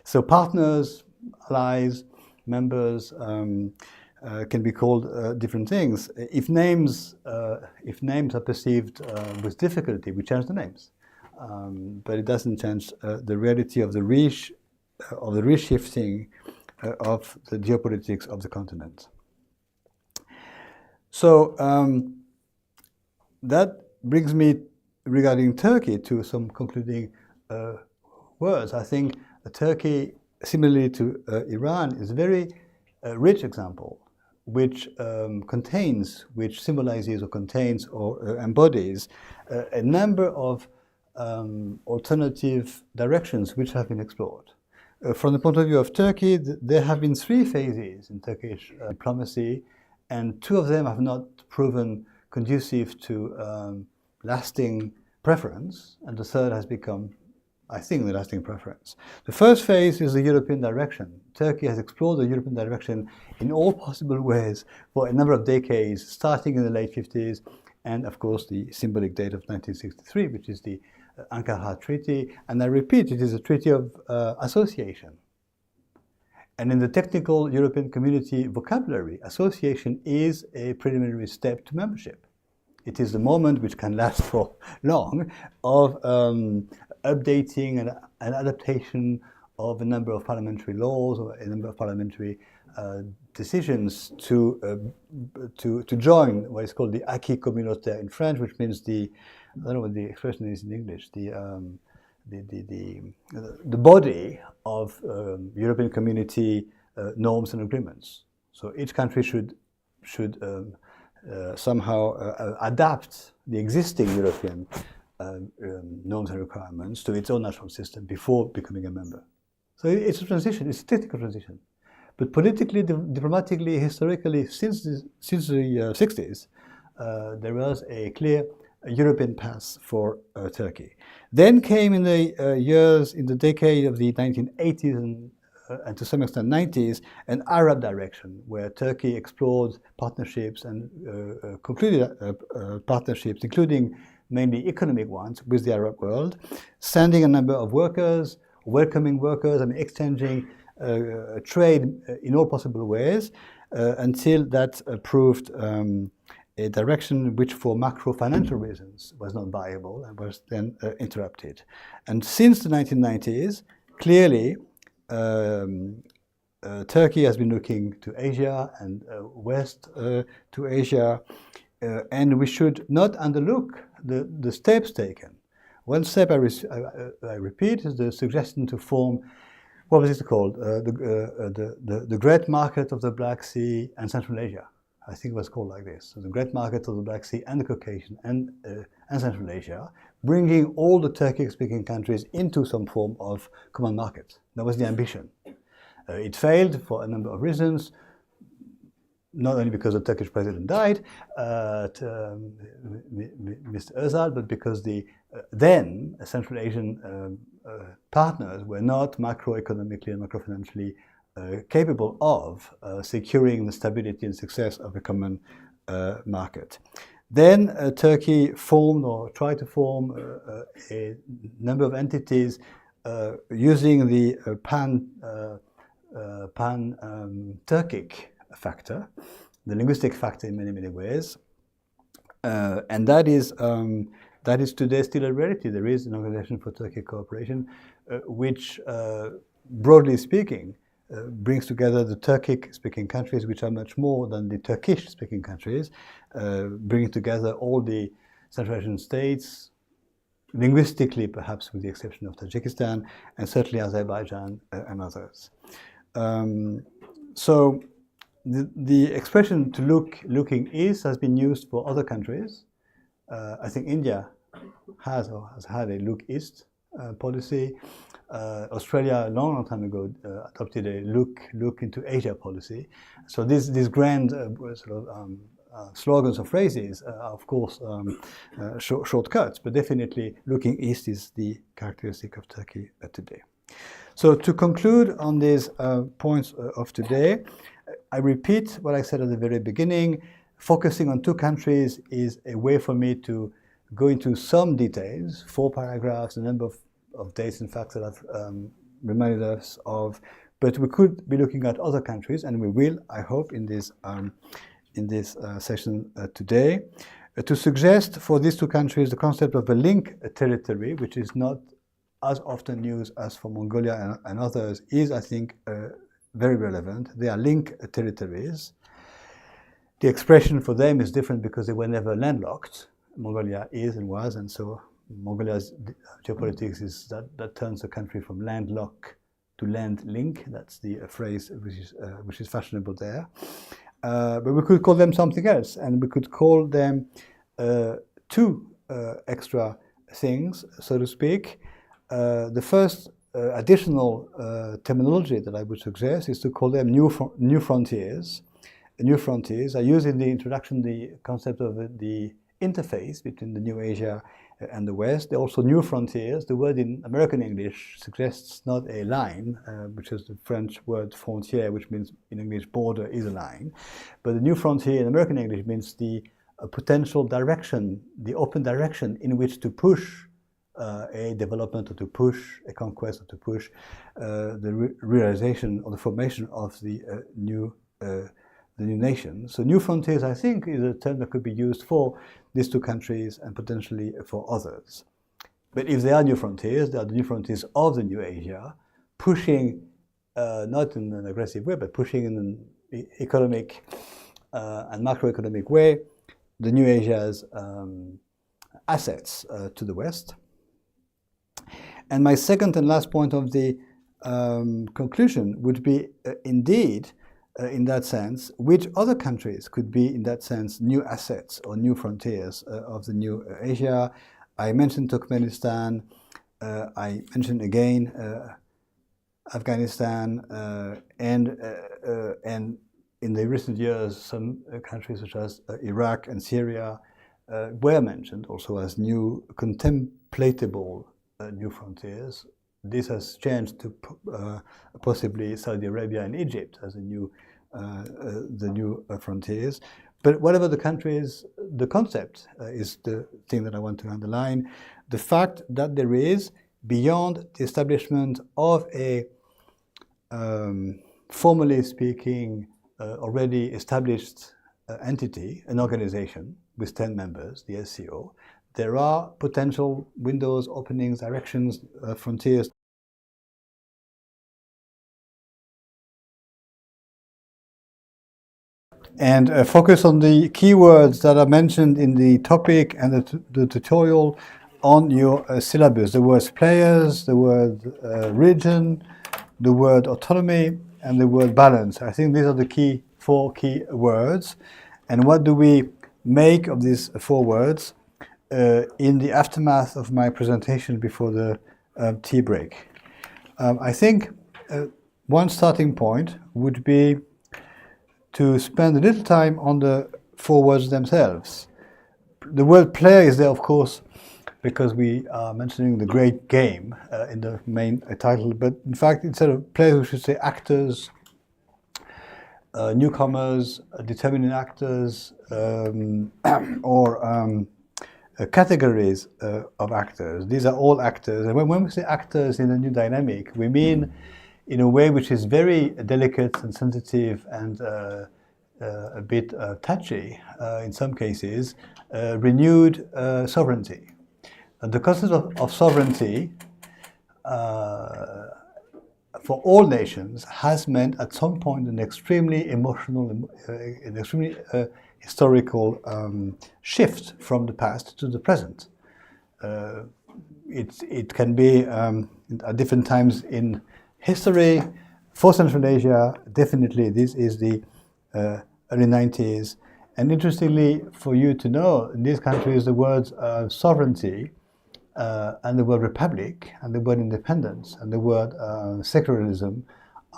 So partners, allies, members can be called different things. If names are perceived with difficulty, we change the names, but it doesn't change the reality of the reshifting of the geopolitics of the continent. So that brings me, regarding Turkey, to some concluding words. I think Turkey, similarly to Iran, is a very rich example, which symbolizes or contains or embodies a number of alternative directions which have been explored. From the point of view of Turkey, there have been 3 phases in Turkish diplomacy, and 2 of them have not proven conducive to lasting preference, and the third has become, I think, the lasting preference. The first phase is the European direction. Turkey has explored the European direction in all possible ways for a number of decades, starting in the late 50s, and of course the symbolic date of 1963, which is the Ankara Treaty. And I repeat, it is a treaty of association. And in the technical European community vocabulary, association is a preliminary step to membership. It is the moment, which can last for long, of updating and adaptation of a number of parliamentary laws or a number of parliamentary decisions to join what is called the acquis communautaire in French, which means I don't know what the expression is in English, the body of European community norms and agreements. So each country should somehow adapt the existing European norms and requirements to its own national system before becoming a member. So it's a transition, it's a technical transition. But politically, diplomatically, historically, since the 60s, there was a clear European path for Turkey. Then came in the decade of the 1980s and to some extent 90s, an Arab direction where Turkey explored partnerships and concluded partnerships, including mainly economic ones, with the Arab world, sending a number of workers, welcoming workers, and exchanging trade in all possible ways until that proved a direction which for macro-financial reasons was not viable and was then interrupted. And since the 1990s, clearly, Turkey has been looking to Asia and west to Asia, and we should not underlook the steps taken. One step, I repeat, is the suggestion to form, what was it called? The Great Market of the Black Sea and Central Asia. I think it was called like this. So the Great Market of the Black Sea and the Caucasian and Central Asia, bringing all the Turkic-speaking countries into some form of common market. That was the ambition. It failed for a number of reasons, not only because the Turkish president died, Mr. Özal, but because the then Central Asian partners were not macroeconomically and macrofinancially capable of securing the stability and success of a common market. Then Turkey formed or tried to form a number of entities using the pan-Turkic factor, the linguistic factor in many, many ways. And that is today still a reality. There is an Organization for Turkic Cooperation, which, broadly speaking, brings together the Turkic-speaking countries, which are much more than the Turkish-speaking countries, bringing together all the Central Asian states, linguistically perhaps with the exception of Tajikistan, and certainly Azerbaijan and others. So the expression to looking east has been used for other countries. I think India has had a look east policy. Australia, a long time ago, adopted a look into Asia policy. So these grand slogans or phrases are, of course, shortcuts, but definitely looking east is the characteristic of Turkey today. So to conclude on these points of today, I repeat what I said at the very beginning. Focusing on 2 countries is a way for me to go into some details, 4 paragraphs, a number of dates and facts that I've reminded us of, but we could be looking at other countries, and we will, I hope, in this session today, to suggest for these 2 countries the concept of a link territory, which is not as often used as for Mongolia and others, is, I think, very relevant. They are link territories. The expression for them is different because they were never landlocked. Mongolia is and was, and so Mongolia's geopolitics is that turns the country from landlock to land link. That's the phrase which is fashionable there. But we could call them something else, and we could call them 2 extra things, so to speak. The first additional terminology that I would suggest is to call them new frontiers. New frontiers. I use in the introduction the concept of the interface between the New Asia and the West. They're also new frontiers. The word in American English suggests not a line, which is the French word frontière, which means in English border is a line. But the new frontier in American English means the potential direction, the open direction in which to push a development, or to push a conquest, or to push the realization or the formation of the new nation. So new frontiers, I think, is a term that could be used for these two countries and potentially for others. But if they are new frontiers, they are the new frontiers of the New Asia, pushing, not in an aggressive way, but pushing in an economic and macroeconomic way, the New Asia's assets to the West. And my second and last point of the conclusion would be indeed, in that sense, which other countries could be, in that sense, new assets or new frontiers of the New Asia. I mentioned Turkmenistan, I mentioned again Afghanistan, and in the recent years, some countries such as Iraq and Syria were mentioned also as new contemplatable new frontiers. This has changed to possibly Saudi Arabia and Egypt as the new frontiers. But whatever the countries, the concept is the thing that I want to underline. The fact that there is, beyond the establishment of a, formally speaking, already established entity, an organization with 10 members, the SCO, there are potential windows, openings, directions, frontiers. And focus on the keywords that are mentioned in the topic and the tutorial on your syllabus. The words players, the word region, the word autonomy, and the word balance. I think these are the four key words. And what do we make of these four words in the aftermath of my presentation before the tea break? I think one starting point would be to spend a little time on the four words themselves. The word player is there, of course, because we are mentioning the great game in the main title, but in fact, instead of players, we should say actors, newcomers, determining actors, or categories of actors. These are all actors. And when we say actors in a new dynamic, we mean in a way which is very delicate and sensitive and a bit touchy, in some cases, renewed sovereignty. And the concept of sovereignty for all nations has meant at some point an extremely emotional, an extremely historical shift from the past to the present. It can be at different times in history. For Central Asia, definitely this is the early 90s. And interestingly, for you to know, in these countries, the words sovereignty and the word republic and the word independence and the word secularism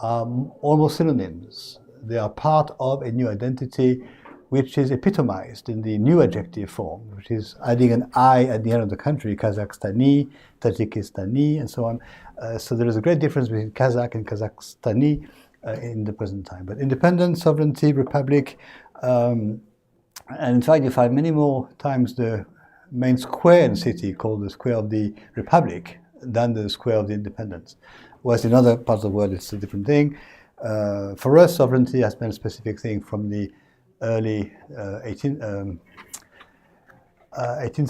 are almost synonyms. They are part of a new identity which is epitomized in the new adjective form, which is adding an I at the end of the country, Kazakhstani, Tajikistani, and so on. So there is a great difference between Kazakh and Kazakhstani in the present time. But independence, sovereignty, republic, and in fact you find many more times the main square in the city called the Square of the Republic than the Square of the Independence. Whereas in other parts of the world it's a different thing. For us, sovereignty has been a specific thing from the early 18th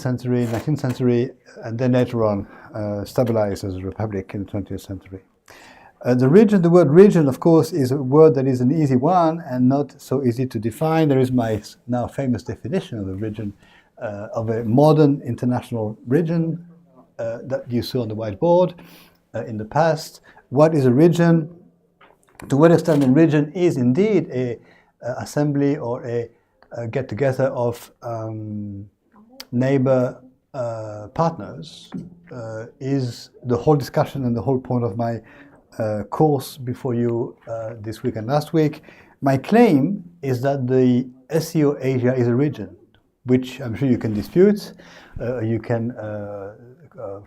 century, 19th century, and then later on stabilized as a republic in the 20th century. The word region, of course, is a word that is an easy one and not so easy to define. There is my now famous definition of a region, of a modern international region that you saw on the whiteboard in the past. What is a region? To what extent a region is indeed a assembly or a get-together of neighbor partners is the whole discussion and the whole point of my course before you this week and last week. My claim is that the SCO Asia is a region, which I'm sure you can dispute, you can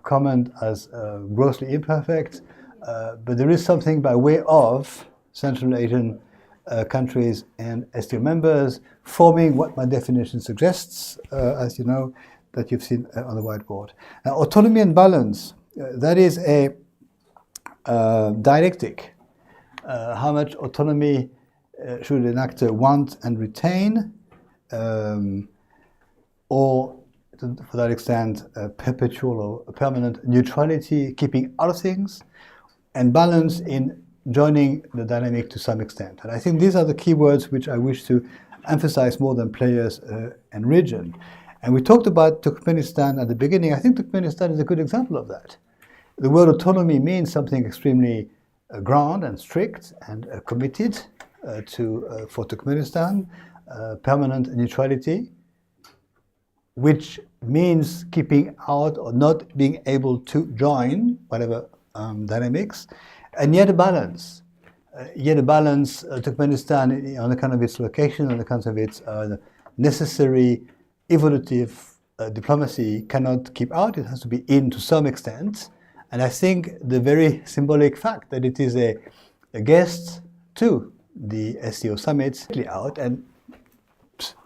comment as grossly imperfect, but there is something by way of Central Asian countries and STO members forming what my definition suggests, as you know, that you've seen on the whiteboard. Now, autonomy and balance, that is a dialectic. How much autonomy should an actor want and retain, or to that extent, perpetual or permanent neutrality, keeping out of things, and balance in joining the dynamic to some extent. And I think these are the key words which I wish to emphasize more than players and region. And we talked about Turkmenistan at the beginning. I think Turkmenistan is a good example of that. The word autonomy means something extremely grand and strict and committed for Turkmenistan, permanent neutrality, which means keeping out or not being able to join whatever dynamics, and yet a balance. Turkmenistan, on account of its location, on account of its necessary evolutive diplomacy, cannot keep out. It has to be in to some extent. And I think the very symbolic fact that it is a guest to the SCO summit out and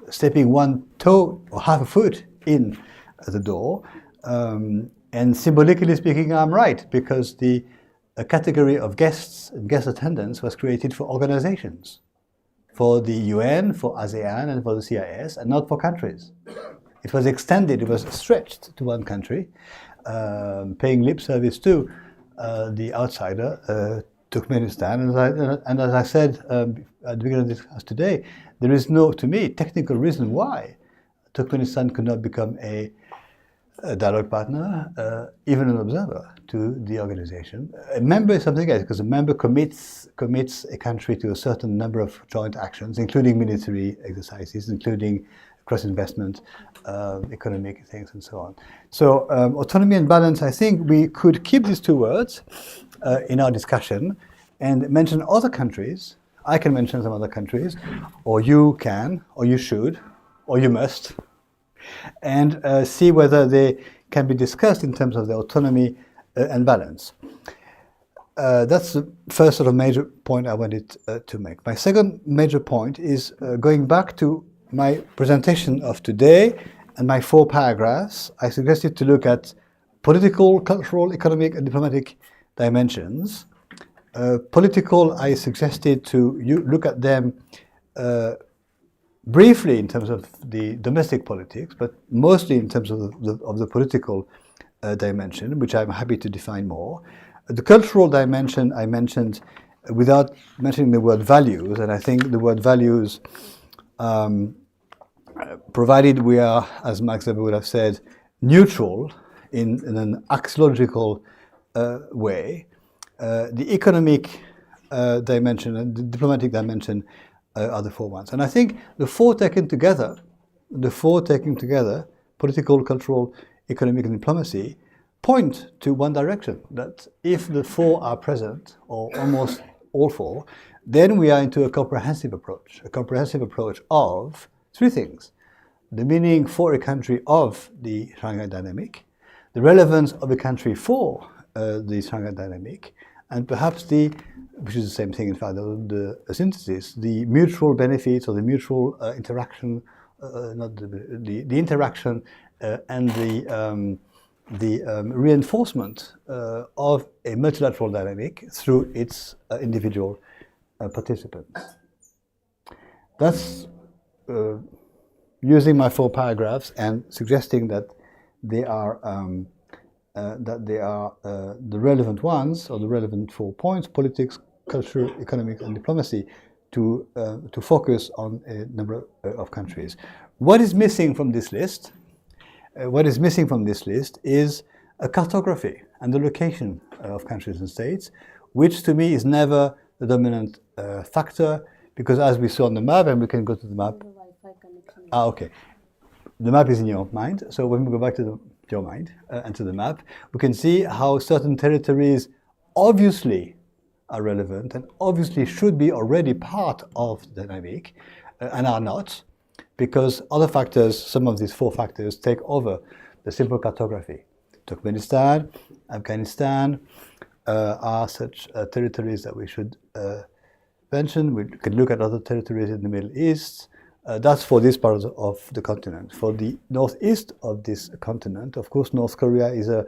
stepping one toe or half a foot in at the door. And symbolically speaking, I'm right, because the category of guests and guest attendance was created for organizations, for the UN, for ASEAN, and for the CIS, and not for countries. It was extended, it was stretched to one country, paying lip service to the outsider, Turkmenistan. And as I said at the beginning of this class today, there is no, to me, technical reason why Turkmenistan could not become a dialogue partner, even an observer to the organization. A member is something else, because a member commits a country to a certain number of joint actions, including military exercises, including cross-investment, economic things, and so on. So autonomy and balance, I think we could keep these two words in our discussion and mention other countries. I can mention some other countries, or you can, or you should, or you must, and see whether they can be discussed in terms of their autonomy and balance. That's the first sort of major point I wanted to make. My second major point is going back to my presentation of today and my 4 paragraphs. I suggested to look at political, cultural, economic, and diplomatic dimensions. Political, I suggested to look at them briefly in terms of the domestic politics, but mostly in terms of the political dimension, which I'm happy to define more. The cultural dimension I mentioned without mentioning the word values, and I think the word values, provided we are, as Max Weber would have said, neutral in an axiological way, the economic dimension and the diplomatic dimension are the 4 ones. And I think the 4 taken together, political, cultural, economic, and diplomacy, point to one direction, that if the 4 are present, or almost all 4, then we are into a comprehensive approach of 3 things: the meaning for a country of the Shanghai dynamic, the relevance of a country for the Shanghai dynamic, and perhaps which is the same thing in fact, the synthesis, the mutual benefits or the mutual interaction, not the interaction and the reinforcement of a multilateral dynamic through its individual participants. That's using my 4 paragraphs and suggesting that they are the relevant ones, or the relevant 4 points: politics, culture, economic, and diplomacy, to focus on a number of countries. What is missing from this list? Is a cartography and the location of countries and states, which to me is never the dominant factor, because as we saw on the map, and we can go to the map. Okay. The map is in your mind, so when we go back to the your mind, and to the map, we can see how certain territories obviously are relevant and obviously should be already part of the dynamic, and are not, because other factors, some of these four factors, take over the simple cartography. Turkmenistan, Afghanistan are such territories that we should mention. We can look at other territories in the Middle East. That's for this part of the continent. For the northeast of this continent, of course, North Korea is a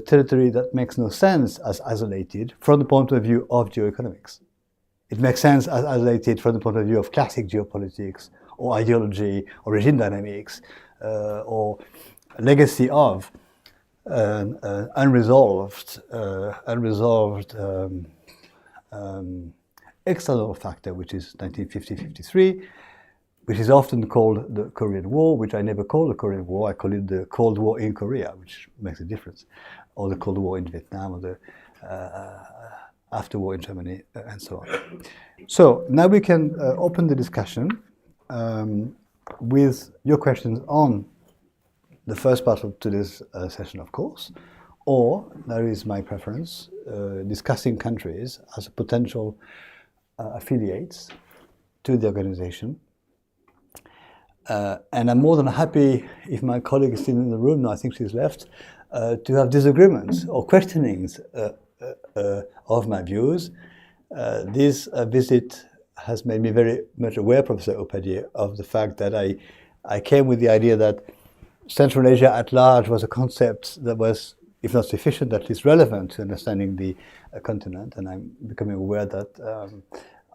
territory that makes no sense as isolated from the point of view of geoeconomics. It makes sense as isolated from the point of view of classic geopolitics, or ideology, or regime dynamics, or legacy of unresolved external factor, which is 1950-53, which is often called the Korean War, which I never call the Korean War. I call it the Cold War in Korea, which makes a difference, or the Cold War in Vietnam, or the after war in Germany, and so on. So now we can open the discussion with your questions on the first part of today's session, of course, or there is my preference, discussing countries as potential affiliates to the organization. And I'm more than happy, if my colleague is still in the room, now I think she's left, to have disagreements or questionings of my views. This visit has made me very much aware, Professor Upadhyay, of the fact that I came with the idea that Central Asia at large was a concept that was, if not sufficient, at least relevant to understanding the continent, and I'm becoming aware that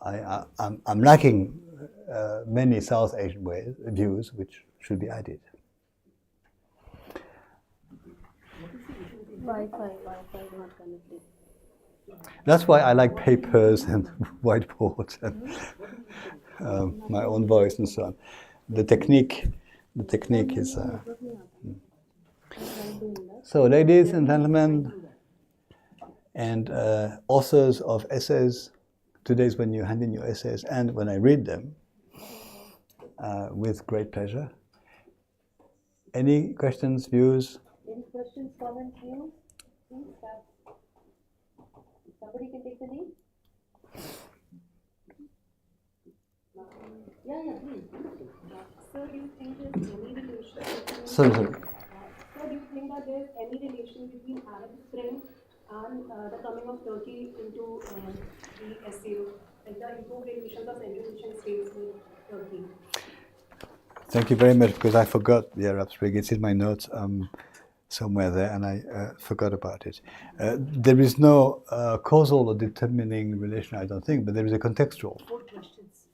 I'm lacking many South Asian views which should be added. Wi-Fi not connected. That's why I like papers and whiteboards and my own voice and so on. The technique is. So, ladies and gentlemen, and authors of essays, today's when you hand in your essays and when I read them, with great pleasure. Any questions, views? Any questions, comments, views? Please, somebody can take the lead. Yeah, please. So do you think there's any relation between, Sorry. so do you think that there's any relation between Arab Spring and the coming of Turkey into the SCO, like the improved relations of Central Asian states with Turkey? Thank you very much, because I forgot the Arab Spring. It's in my notes somewhere there, and I forgot about it. There is no causal or determining relation, I don't think, but there is a contextual. 4 questions.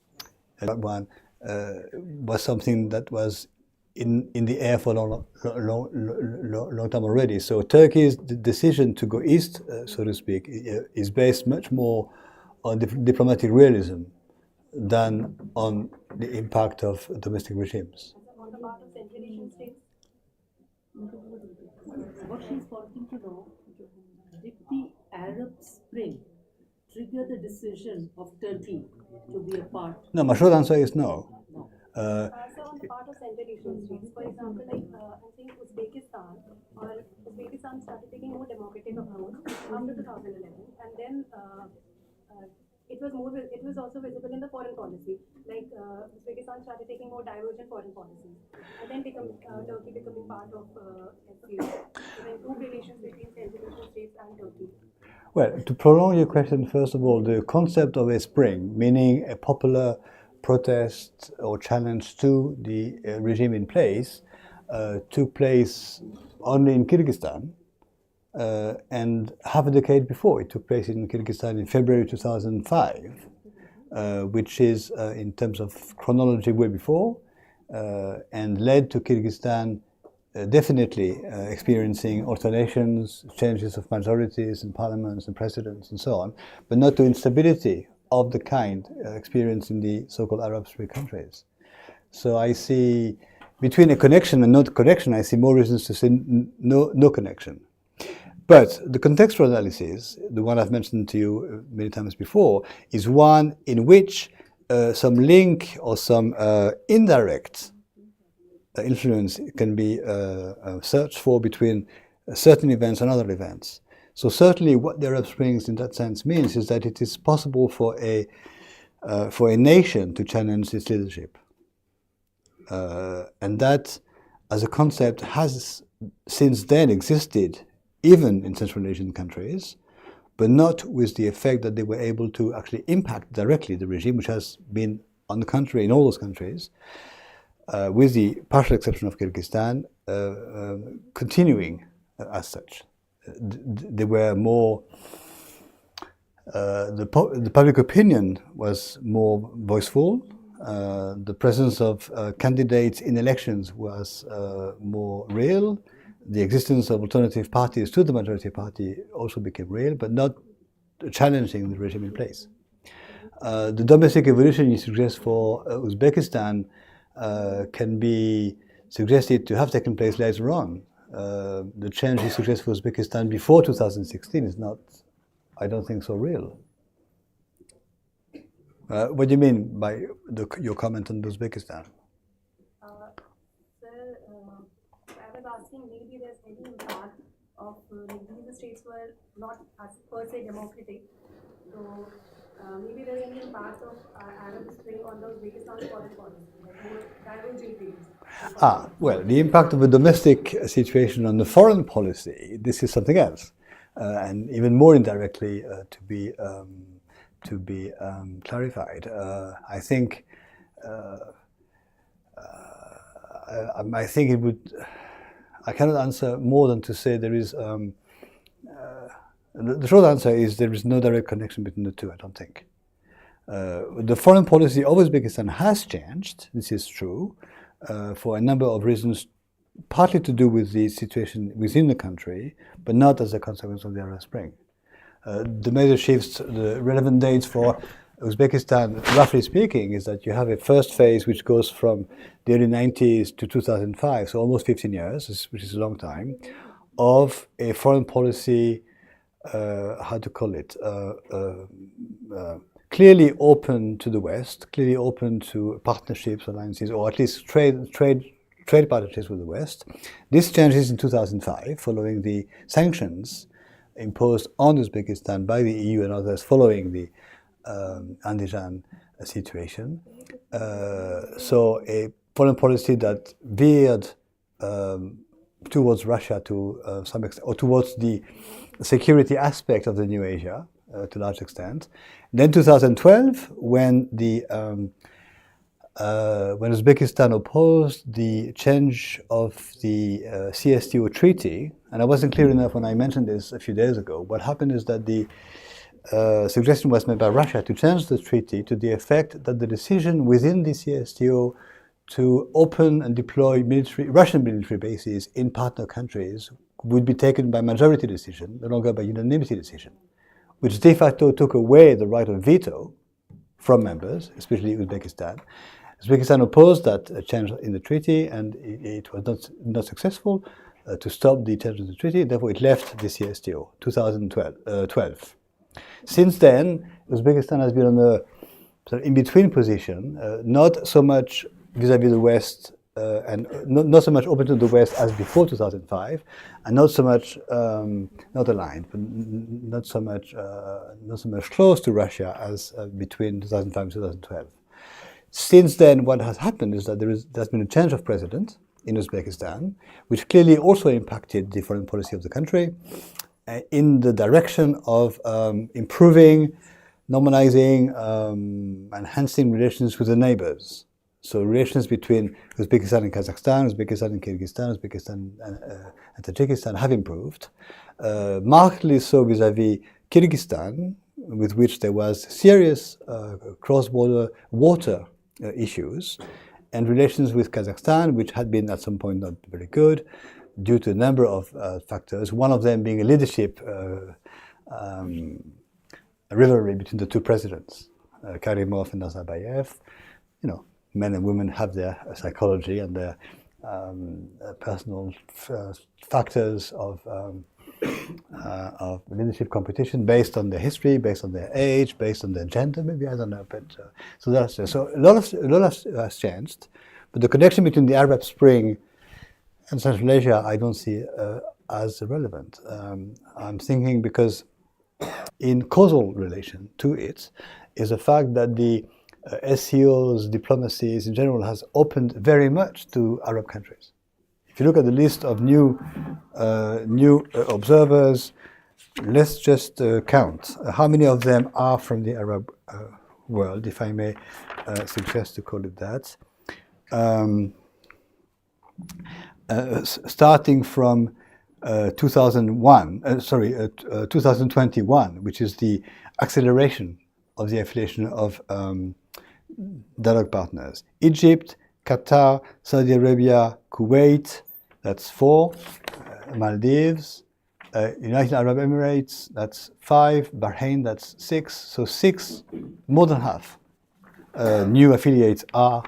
That one was something that was in the air for a long time already. So Turkey's decision to go east, so to speak, is based much more on diplomatic realism than on the impact of domestic regimes. On the part of Central Asian states? What she's wanting to know, did the Arab Spring trigger the decision of Turkey to be a part? No, my short answer is no. So on the part of Central Asian states, for example, like I think Uzbekistan started taking more democratic approach after 2011, and then it was also visible in the foreign policy. Like Uzbekistan started taking more divergent foreign policies, and then Turkey becoming part of SCO. So then improved relations between Central Asian states and Turkey. Well, to prolong your question, first of all, the concept of a spring, meaning a popular protest or challenge to the regime in place, took place only in Kyrgyzstan, and half a decade before. It took place in Kyrgyzstan in February 2005, which is, in terms of chronology, way before, and led to Kyrgyzstan definitely experiencing alternations, changes of majorities and parliaments and presidents and so on, but not to instability of the kind experienced in the so-called Arab Spring countries. So I see, between a connection and not connection, I see more reasons to say no connection. But the contextual analysis, the one I've mentioned to you many times before, is one in which some link or some indirect influence can be searched for between certain events and other events. So certainly what the Arab Springs in that sense means is that it is possible for a nation to challenge its leadership. And that as a concept has since then existed even in Central Asian countries, but not with the effect that they were able to actually impact directly the regime, which has been, on the contrary, in all those countries, with the partial exception of Kyrgyzstan, continuing as such. They were more, the public opinion was more voiceful. The presence of candidates in elections was more real. The existence of alternative parties to the majority party also became real, but not challenging the regime in place. The domestic evolution you suggest for Uzbekistan can be suggested to have taken place later on. The change you suggest for Uzbekistan before 2016 is not, I don't think, so real. What do you mean by your comment on Uzbekistan? Sir, I was asking maybe there's any impact of these states were not as per se democratic. So maybe there's any impact of Arab Spring on the Uzbekistan foreign policy, like more divergent views. Well, the impact of a domestic situation on the foreign policy, this is something else, and even more indirectly to be clarified. I think it would. I cannot answer more than to say there is. The short answer is there is no direct connection between the two. I don't think. The foreign policy of Uzbekistan has changed. This is true for a number of reasons, partly to do with the situation within the country, but not as a consequence of the Arab Spring. The major shifts, the relevant dates for Uzbekistan, roughly speaking, is that you have a first phase which goes from the early 90s to 2005, so almost 15 years, which is a long time, of a foreign policy, how to call it, clearly open to the West, clearly open to partnerships, alliances, or at least trade partnerships with the West. This changes in 2005, following the sanctions imposed on Uzbekistan by the EU and others following the Andijan situation. So a foreign policy that veered towards Russia to some extent, or towards the security aspect of the New Asia to a large extent. Then 2012, when Uzbekistan opposed the change of the CSTO treaty, and I wasn't clear enough when I mentioned this a few days ago, what happened is that the suggestion was made by Russia to change the treaty to the effect that the decision within the CSTO to open and deploy Russian military bases in partner countries would be taken by majority decision, no longer by unanimity decision, which de facto took away the right of veto from members, especially Uzbekistan. Uzbekistan opposed that change in the treaty, and it was not successful to stop the change of the treaty. Therefore, it left the CSTO, 2012. Since then, Uzbekistan has been on a sort of in-between position, not so much vis-à-vis the West, and not so much open to the West as before 2005, and not so much not aligned, but not so much close to Russia as between 2005 and 2012. Since then, what has happened is that there's been a change of president in Uzbekistan, which clearly also impacted the foreign policy of the country in the direction of improving, normalizing, enhancing relations with the neighbors. So relations between Uzbekistan and Kazakhstan, Uzbekistan and Kyrgyzstan, Uzbekistan and Tajikistan have improved, markedly so vis-à-vis Kyrgyzstan, with which there was serious cross-border water issues, and relations with Kazakhstan, which had been at some point not very good, due to a number of factors, one of them being a leadership rivalry between the two presidents, Karimov and Nazarbayev. You know, men and women have their psychology and their personal factors of leadership competition based on their history, based on their age, based on their gender, maybe, I don't know. But so a lot has changed. But the connection between the Arab Spring and Central Asia, I don't see as relevant. I'm thinking because in causal relation to it is the fact that the SCOs, diplomacies in general has opened very much to Arab countries. If you look at the list of new observers, let's just count how many of them are from the Arab world, if I may suggest to call it that. Starting from 2021, which is the acceleration of the affiliation of dialogue partners. Egypt, Qatar, Saudi Arabia, Kuwait, that's 4, Maldives, United Arab Emirates, that's 5, Bahrain, that's 6. So 6, more than half, new affiliates are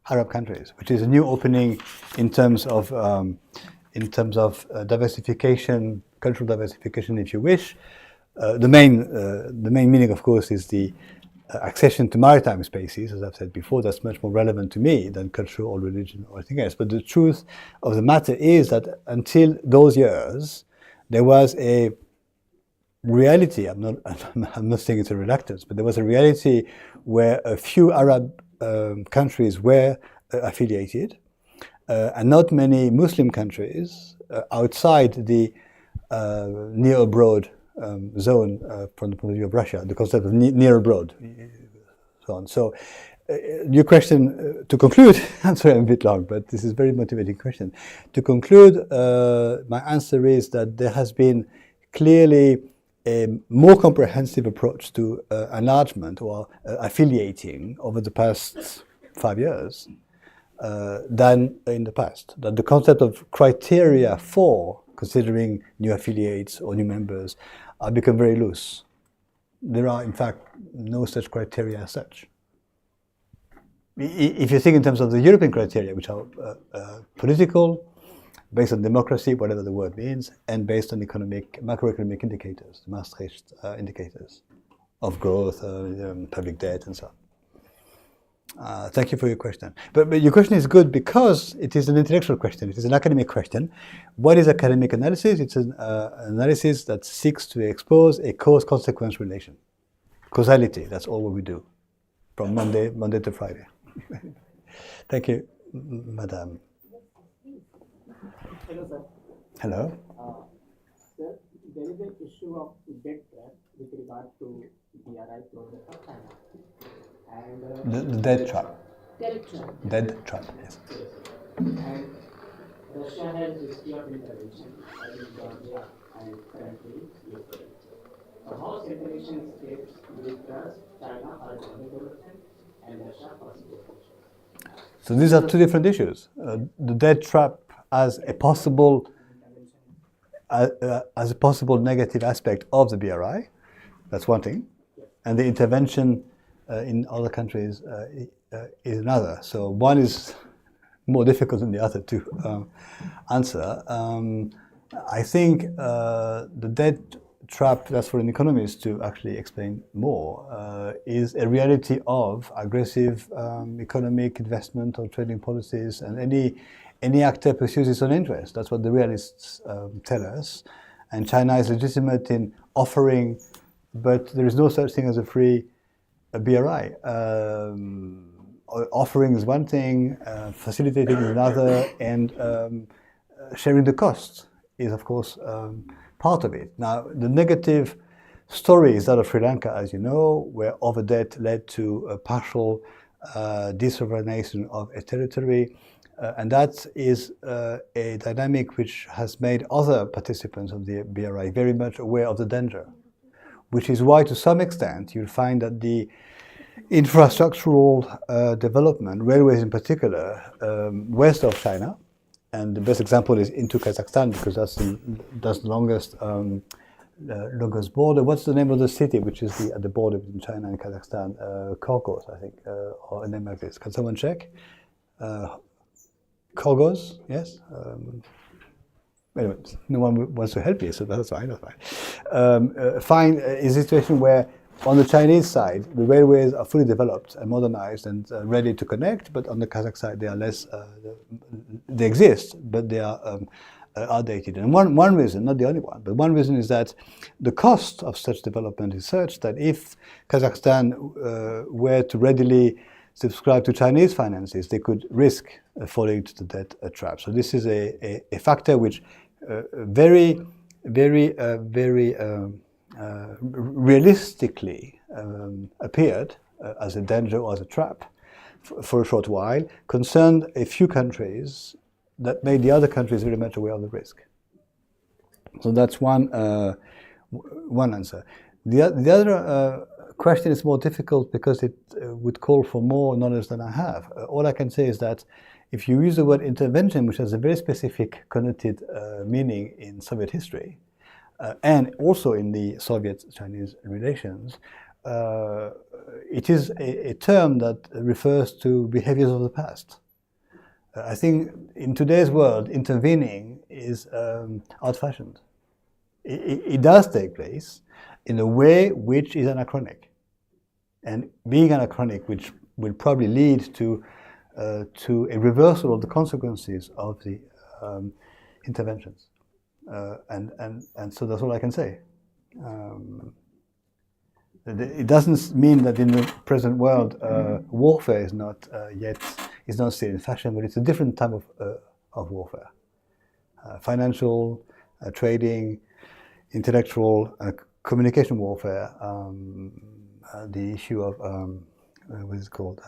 Arab countries, which is a new opening in terms of diversification, cultural diversification, if you wish. The main meaning, of course, is the accession to maritime spaces. As I've said before, that's much more relevant to me than culture or religion or anything else. But the truth of the matter is that until those years, there was a reality. I'm not saying it's a reluctance, but there was a reality where a few Arab countries were affiliated, and not many Muslim countries outside the near abroad zone from the point of view of Russia, the concept of near abroad, so on. So your question, to conclude, I'm sorry I'm a bit long, but this is a very motivating question. To conclude, my answer is that there has been clearly a more comprehensive approach to enlargement or affiliating over the past 5 years than in the past. That the concept of criteria for considering new affiliates or new members are become very loose. There are, in fact, no such criteria as such. If you think in terms of the European criteria, which are political, based on democracy, whatever the word means, and based on macroeconomic indicators, the Maastricht indicators of growth, public debt, and so on. Thank you for your question. But your question is good because it is an intellectual question. It is an academic question. What is academic analysis? It's an analysis that seeks to expose a cause-consequence relation. Causality, that's all what we do, from Monday to Friday. Thank you, Madame. Hello, sir. Hello. Sir, there is an issue of debt trap with regard to BRI project of China. And The dead trap. debt trap. Dead trap, yes. And Russia has history of intervention as in Georgia and currently Ukraine. So how Central Asian states will trust China for development and Russia for security? So these are two different issues. The dead trap as a possible negative aspect of the BRI, that's one thing, and the intervention in other countries is another. So one is more difficult than the other to answer. I think the debt trap, that's for an economist to actually explain more, is a reality of aggressive economic investment or trading policies, and any actor pursues his own interest. That's what the realists tell us. And China is legitimate in offering, but there is no such thing as a free BRI. Offering is one thing, facilitating is another, and sharing the cost is, of course, part of it. Now, the negative story is that of Sri Lanka, as you know, where over-debt led to a partial desovereignization of a territory. And that is a dynamic which has made other participants of the BRI very much aware of the danger, which is why, to some extent, you'll find that the infrastructural development, railways in particular, west of China, and the best example is into Kazakhstan, because that's the longest border. What's the name of the city which is at the border between China and Kazakhstan? Korgos, I think, or a name like this. Can someone check? Korgos, yes. Anyway, no one wants to help me, so that's fine. That's fine. Find a situation where on the Chinese side, the railways are fully developed and modernized and ready to connect, but on the Kazakh side, they are less. They exist, but they are outdated. And one reason, not the only one, but one reason is that the cost of such development is such that if Kazakhstan were to readily subscribe to Chinese finances, they could risk falling into the debt trap. So this is a factor which very realistically appeared as a danger or as a trap for a short while, concerned a few countries that made the other countries very much aware of the risk. So that's one answer. The other question is more difficult because it would call for more knowledge than I have. All I can say is that if you use the word intervention, which has a very specific connoted meaning in Soviet history, and also in the Soviet-Chinese relations, it is a term that refers to behaviors of the past. I think in today's world, intervening is old-fashioned. It does take place in a way which is anachronic. And being anachronic, which will probably lead to a reversal of the consequences of the interventions. And so that's all I can say. It doesn't mean that in the present world warfare is not still in fashion, but it's a different type of warfare. Financial, trading, intellectual, communication warfare. The issue of what is it called?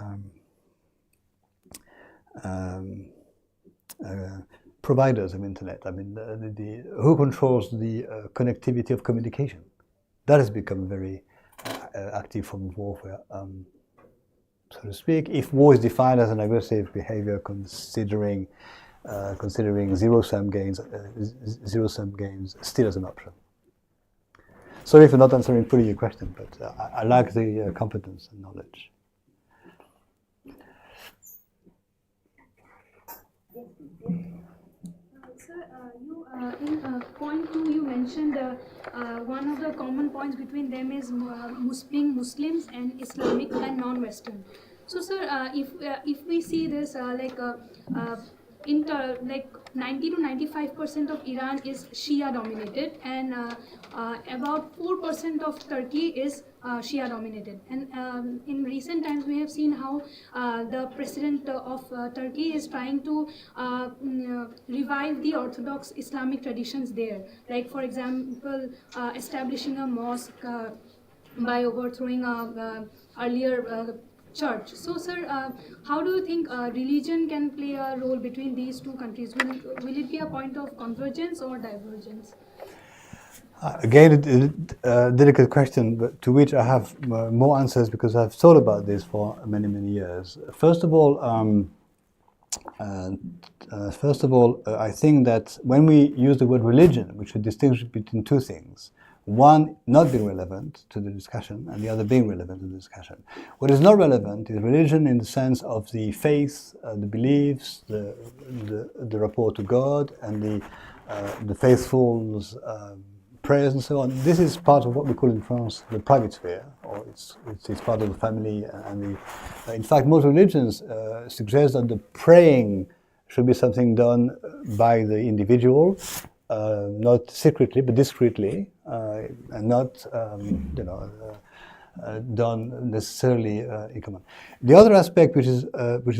Providers of internet. I mean, who controls the connectivity of communication? That has become a very active form of warfare, so to speak. If war is defined as an aggressive behavior, considering zero-sum gains still as an option. Sorry for not answering fully your question, but I lack the competence and knowledge. Sir, in point 2, you mentioned one of the common points between them is being Muslims and Islamic and non-Western. So, sir, if we see this like 90 to 95% of Iran is Shia dominated, and about 4% of Turkey is Shia dominated. And in recent times, we have seen how the president of Turkey is trying to revive the Orthodox Islamic traditions there. Like, for example, establishing a mosque by overthrowing a earlier church. So, sir, how do you think religion can play a role between these two countries? Will it be a point of convergence or divergence? Again, a delicate question, but to which I have more answers because I've thought about this for many, many years. First of all, I think that when we use the word religion, we should distinguish between two things. One not being relevant to the discussion and the other being relevant to the discussion. What is not relevant is religion in the sense of the faith, the beliefs, the rapport to God, and the faithful's prayers and so on. This is part of what we call in France the private sphere, or it's part of the family. And in fact, most religions suggest that the praying should be something done by the individual, not secretly but discreetly, and not done necessarily in common. The other aspect which is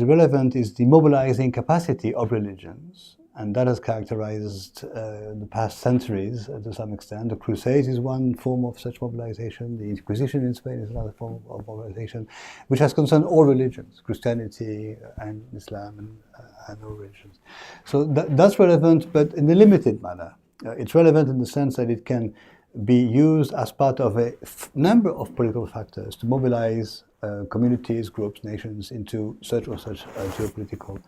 relevant is the mobilizing capacity of religions, and that has characterized the past centuries to some extent. The Crusades is one form of such mobilization. The Inquisition in Spain is another form of mobilization, which has concerned all religions, Christianity and Islam and all religions. So that's relevant, but in a limited manner. It's relevant in the sense that it can be used as part of a number of political factors to mobilize communities, groups, nations into such or such geopolitical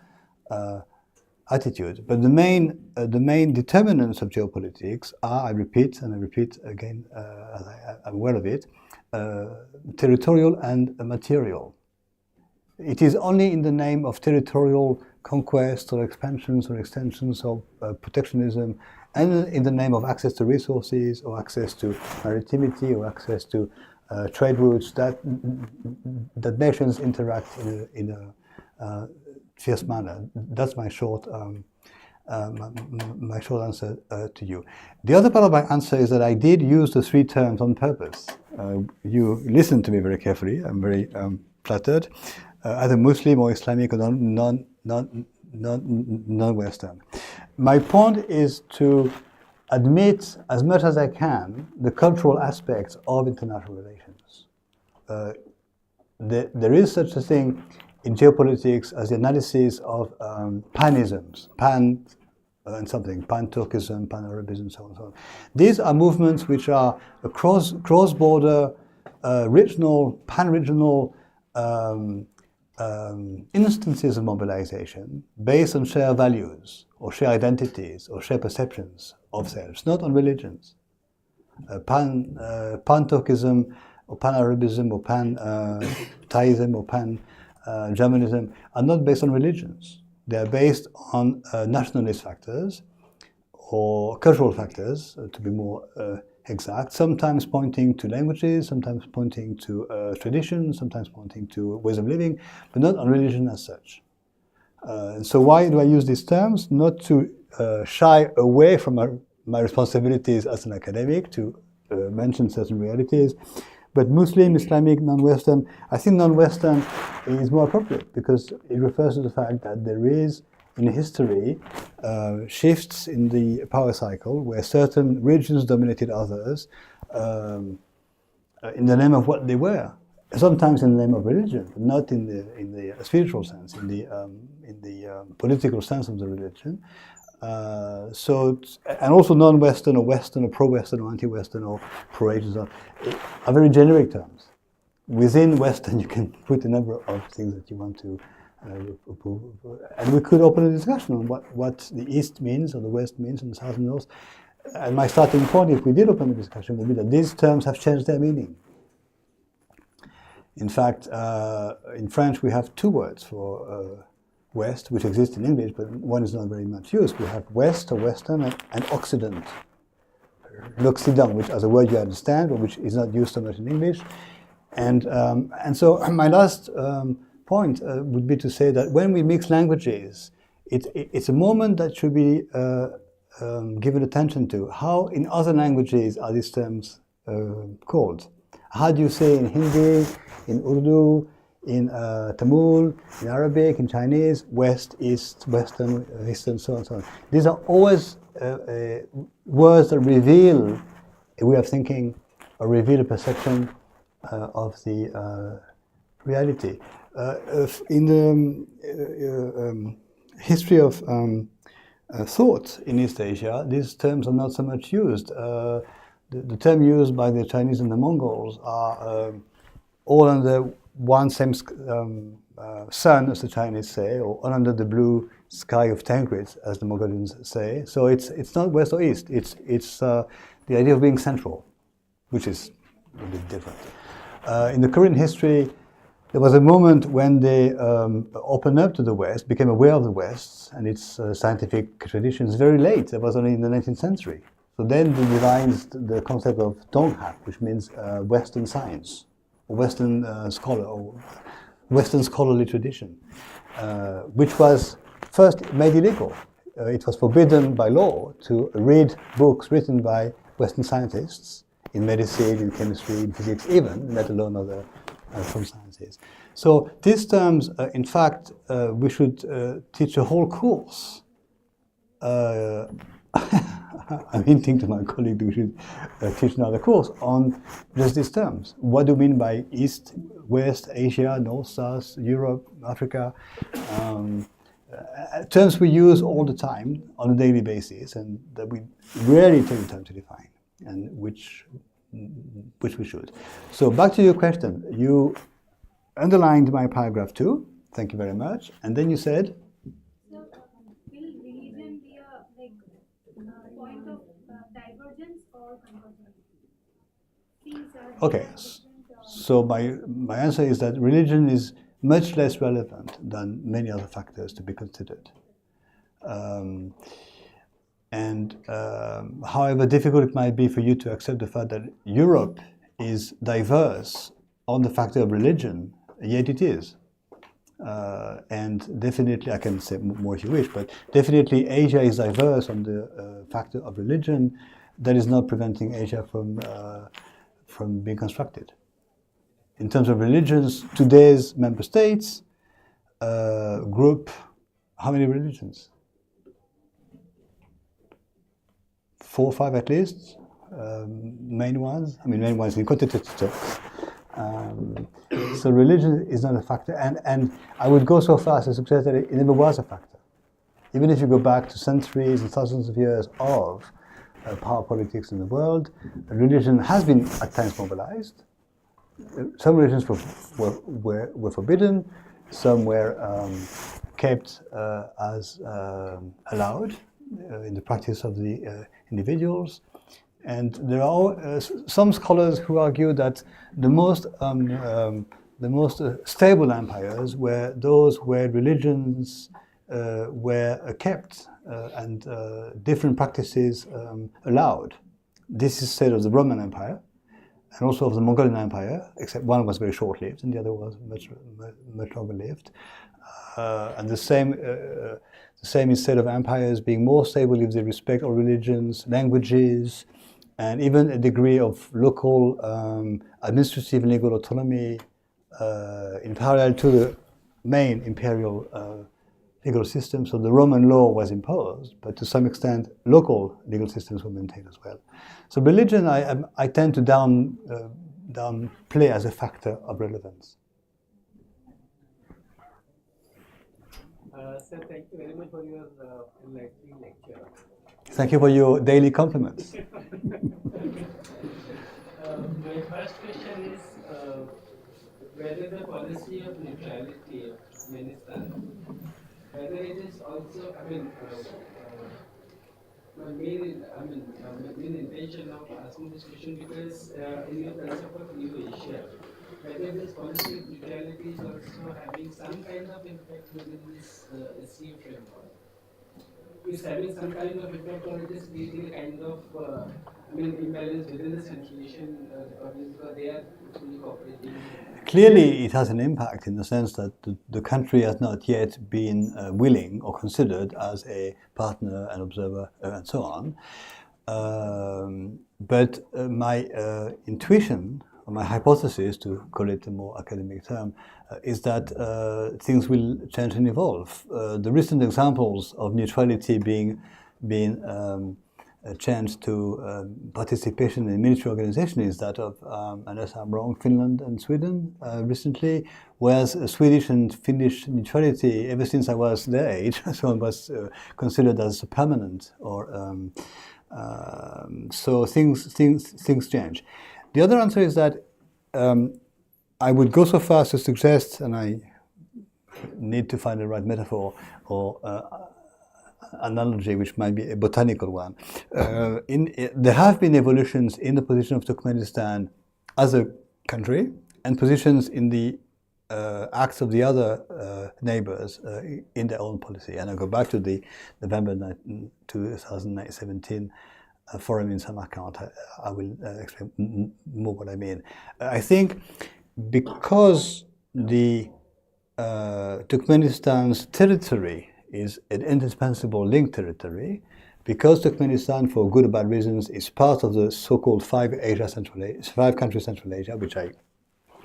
attitude. But the main determinants of geopolitics are, I repeat again, as I'm aware of it, territorial and material. It is only in the name of territorial conquest or expansions or extensions of protectionism, and in the name of access to resources or access to maritimity or access to trade routes, that nations interact in a fierce manner. That's my short my short answer to you. The other part of my answer is that I did use the three terms on purpose. You listened to me very carefully. I'm very flattered. Either Muslim or Islamic or non-Western. My point is to admit as much as I can the cultural aspects of international relations. There is such a thing in geopolitics as the analysis of panisms, pan-Turkism, pan-Arabism, so on and so on. These are movements which are cross-border, regional, pan-regional instances of mobilization based on shared values or shared identities or shared perceptions of selves, not on religions. Pan-Turkism or pan-Arabism or pan-Thaism or pan-Germanism are not based on religions. They are based on nationalist factors or cultural factors, to be more exact, sometimes pointing to languages, sometimes pointing to traditions, sometimes pointing to ways of living, but not on religion as such. So why do I use these terms? Not to shy away from my responsibilities as an academic to mention certain realities, but Muslim, Islamic, non-Western, I think non-Western is more appropriate because it refers to the fact that there is, in history, shifts in the power cycle where certain regions dominated others in the name of what they were. Sometimes in the name of religion, not in the spiritual sense, in the political sense of the religion. And also non-Western or Western or pro-Western or anti-Western or pro-Asian are very generic terms. Within Western, you can put a number of things that you want to and we could open a discussion on what the East means or the West means and the South and North. And my starting point, if we did open the discussion, would be that these terms have changed their meaning. In fact, in French, we have two words for West, which exist in English, but one is not very much used. We have West or Western and Occident. L'Occident, which as a word you understand, but which is not used so much in English. And so my last point would be to say that when we mix languages, it's a moment that should be given attention to. How in other languages are these terms called? How do you say in Hindi, in Urdu, in Tamil, in Arabic, in Chinese, West, East, Western, Eastern, so on and so on. These are always words that reveal a way of thinking or reveal a perception of the reality. In the history of thought in East Asia, these terms are not so much used. The term used by the Chinese and the Mongols are all under one same sun, as the Chinese say, or all under the blue sky of Tigris, as the Mongolians say. So it's not West or East. It's the idea of being central, which is a bit different. In the Korean history, there was a moment when they opened up to the West, became aware of the West and its scientific traditions very late. That was only in the 19th century. So then they devised the concept of Donghak, which means Western science, or Western scholar, or Western scholarly tradition, which was first made illegal. It was forbidden by law to read books written by Western scientists in medicine, in chemistry, in physics even, let alone other sciences. So these terms, in fact, we should teach a whole course. I'm hinting to my colleague that we should teach another course on just these terms. What do we mean by East, West, Asia, North, South, Europe, Africa? Terms we use all the time on a daily basis and that we rarely take the time to define, and which we should. So back to your question. You underlined my paragraph 2. Thank you very much. And then you said? So, will religion be a point of divergence or convergence? Okay. So my answer is that religion is much less relevant than many other factors to be considered. However difficult it might be for you to accept the fact that Europe is diverse on the factor of religion, yet it is. And definitely, I can say more if you wish, but definitely Asia is diverse on the factor of religion. That is not preventing Asia from being constructed. In terms of religions, today's member states group how many religions? 4 or 5 at least, main ones. I mean, main ones in quantitative terms. So religion is not a factor, and I would go so far as to suggest that it never was a factor. Even if you go back to centuries and thousands of years of power politics in the world, religion has been at times mobilized. Some religions were forbidden, some were kept as allowed in the practice of the individuals. And there are some scholars who argue that the most stable empires were those where religions were kept and different practices allowed. This is said of the Roman Empire and also of the Mongolian Empire, except one was very short-lived and the other was much longer-lived. And the same is said of empires being more stable if they respect all religions, languages, and even a degree of local administrative and legal autonomy in parallel to the main imperial legal system. So the Roman law was imposed, but to some extent local legal systems were maintained as well. So religion I tend to downplay as a factor of relevance. Sir, thank you very much for your enlightening lecture. Thank you for your daily compliments. My first question is whether the policy of neutrality of Turkmenistan, whether it is also, my main intention of asking this question because in your concept of EURASIAN, whether this policy of neutrality is also having some kind of impact within this SCA framework. Is having some kind of impact or it is creating a kind of imbalance within the Central Asian republics because they are fully cooperating? Clearly, it has an impact in the sense that the country has not yet been willing or considered as a partner and observer and so on. But my intuition, or my hypothesis, to call it a more academic term, is that things will change and evolve. The recent examples of neutrality being changed to participation in military organization is that of, unless I'm wrong, Finland and Sweden recently, whereas Swedish and Finnish neutrality, ever since I was their age, so it was considered as permanent, or so things change. The other answer is that I would go so far as to suggest, and I need to find the right metaphor or analogy, which might be a botanical one. There have been evolutions in the position of Turkmenistan as a country and positions in the acts of the other neighbors in their own policy. And I go back to the November 2017 forum in Samarkand. I will explain more what I mean. I think because the Turkmenistan's territory is an indispensable linked territory, because Turkmenistan, for good or bad reasons, is part of the so-called five countries Central Asia, which I'm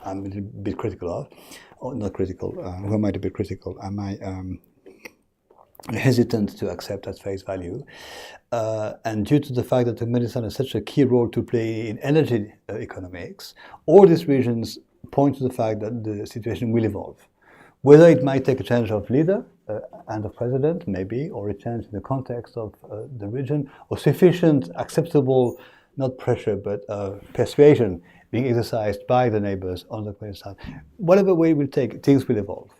a little bit critical of, or not critical, who am I to be critical? Am I hesitant to accept at face value? And due to the fact that Turkmenistan has such a key role to play in energy economics, all these regions point to the fact that the situation will evolve. Whether it might take a change of leader and of president, maybe, or a change in the context of the region, or sufficient, acceptable, not pressure, but persuasion being exercised by the neighbors on Turkmenistan. Whatever way it will take, things will evolve.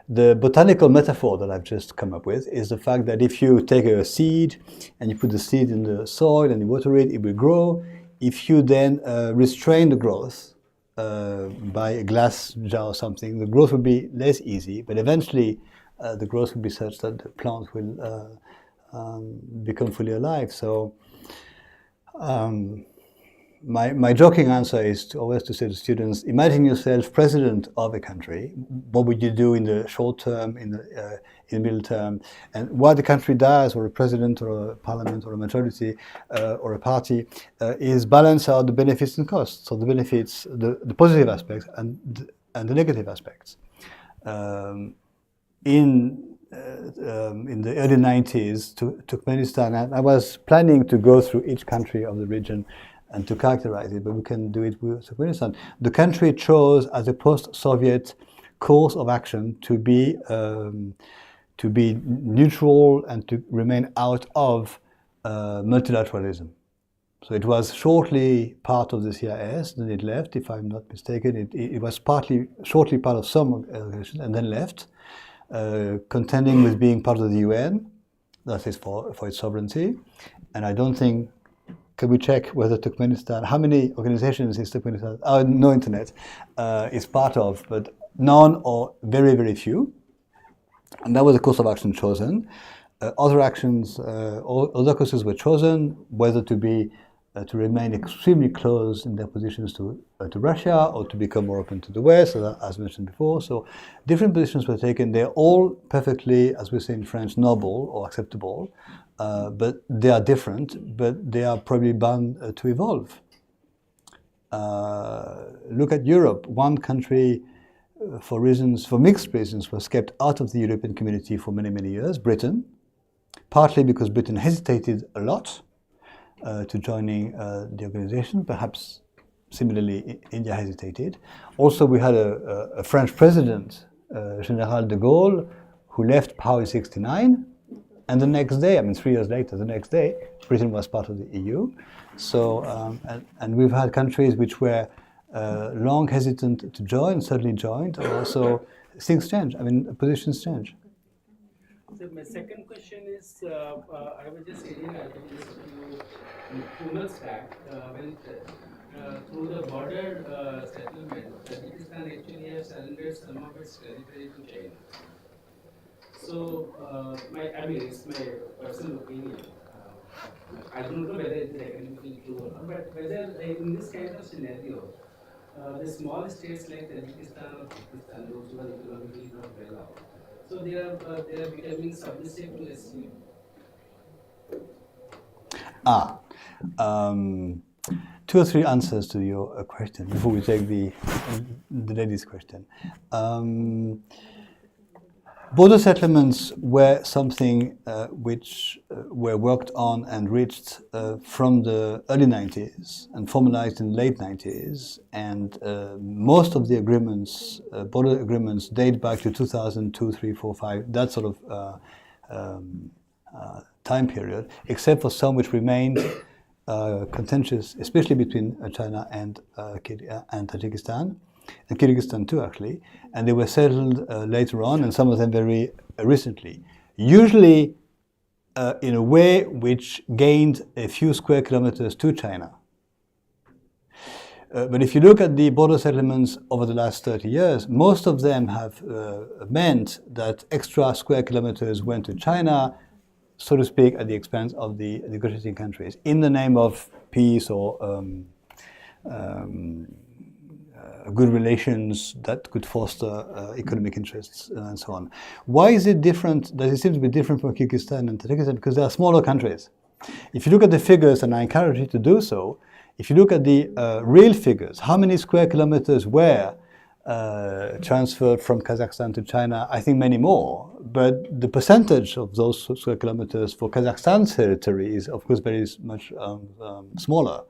The botanical metaphor that I've just come up with is the fact that if you take a seed and you put the seed in the soil and you water it, it will grow. If you then restrain the growth by a glass jar or something, the growth will be less easy, but eventually the growth will be such that the plant will become fully alive. So my joking answer is always to say to students, imagine yourself president of a country. What would you do in the short term, in the middle term? And what the country does, or a president or a parliament or a majority or a party, is balance out the benefits and costs. So the benefits, the positive aspects and the negative aspects. In the early 90s, Turkmenistan, I was planning to go through each country of the region and to characterize it, but we can do it with Turkmenistan. The country chose as a post-Soviet course of action to be neutral and to remain out of multilateralism. So it was shortly part of the CIS, then it left, if I'm not mistaken. It was shortly part of some organizations and then left, contending with being part of the UN, that is for its sovereignty. And I don't think, can we check whether Turkmenistan, how many organizations is Turkmenistan, no internet, is part of, but none or very, very few. And that was the course of action chosen. Other actions, other courses were chosen, whether to remain extremely close in their positions to Russia or to become more open to the West, as mentioned before. So different positions were taken. They're all perfectly, as we say in French, noble or acceptable, but they are different, but they are probably bound to evolve. Look at Europe. One country, for mixed reasons, was kept out of the European community for many, many years, Britain, partly because Britain hesitated a lot to joining the organization. Perhaps similarly India hesitated. Also, we had a French president, General de Gaulle, who left power in '69, and the next day, 3 years later, the next day, Britain was part of the EU. So, and we've had countries which were long hesitant to join, suddenly joined. Also, things change. Positions change. So my second question is, I was just reading a few months back when through the border settlement, Tajikistan actually has surrendered some of its territory to China. So, it's my personal opinion. I don't know whether it is academically true or not, but whether in this kind of scenario, the small states like Tajikistan or Pakistan, those who are economically not well off, so they are becoming submissive to SCU. Two or three answers to your question before we take the lady's question. Border settlements were something which were worked on and reached from the early 90s and formalized in the late 90s, and most of the agreements, border agreements, date back to 2002, 3, 4, 5, that sort of time period, except for some which remained contentious, especially between China and Tajikistan. And Kyrgyzstan too, actually, and they were settled later on, and some of them very recently. Usually in a way which gained a few square kilometers to China. But if you look at the border settlements over the last 30 years, most of them have meant that extra square kilometers went to China, so to speak, at the expense of the negotiating countries, in the name of peace or good relations that could foster economic interests and so on. Why is it different? Does it seem to be different from Kyrgyzstan and Tajikistan? Because they are smaller countries. If you look at the figures, and I encourage you to do so, if you look at the real figures, how many square kilometers were transferred from Kazakhstan to China? I think many more. But the percentage of those square kilometers for Kazakhstan's territory is, of course, very much smaller.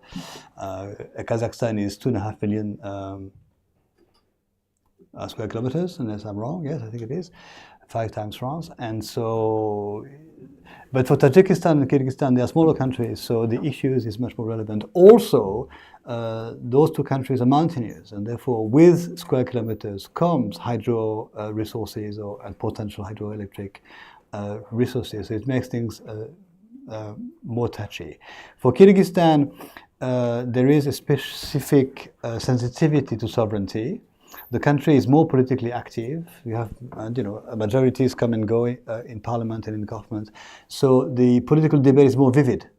Kazakhstan is 2.5 million square kilometers, unless I'm wrong. Yes, I think it is 5 times France. And so, but for Tajikistan and Kyrgyzstan, they are smaller countries, so the issues is much more relevant. Also, those two countries are mountainous, and therefore, with square kilometers comes hydro resources and potential hydroelectric resources. So it makes things more touchy. For Kyrgyzstan, there is a specific sensitivity to sovereignty. The country is more politically active. You have, majorities come and go in parliament and in government. So the political debate is more vivid.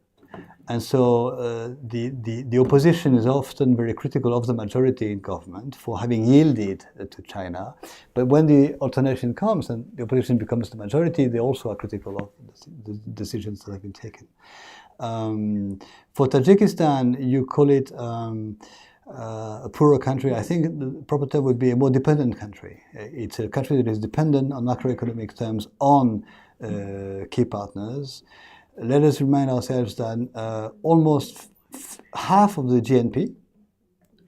And so the opposition is often very critical of the majority in government for having yielded to China. But when the alternation comes and the opposition becomes the majority, they also are critical of the decisions that have been taken. For Tajikistan, you call it a poorer country. I think the proper term would be a more dependent country. It's a country that is dependent on macroeconomic terms on key partners. Let us remind ourselves that almost half of the GNP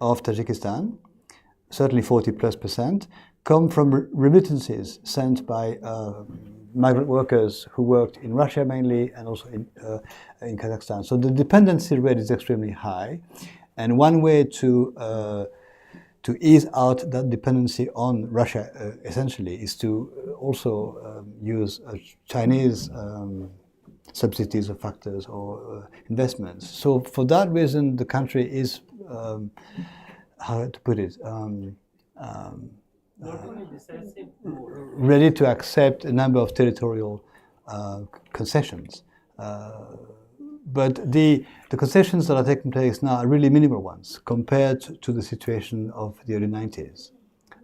of Tajikistan, certainly 40+%, come from remittances sent by migrant workers who worked in Russia mainly and also in Kazakhstan. So the dependency rate is extremely high. And one way to ease out that dependency on Russia, essentially, is to also use Chinese subsidies or factors or investments. So for that reason, the country is, how to put it, ready to accept a number of territorial concessions. But the concessions that are taking place now are really minimal ones compared to the situation of the early 90s.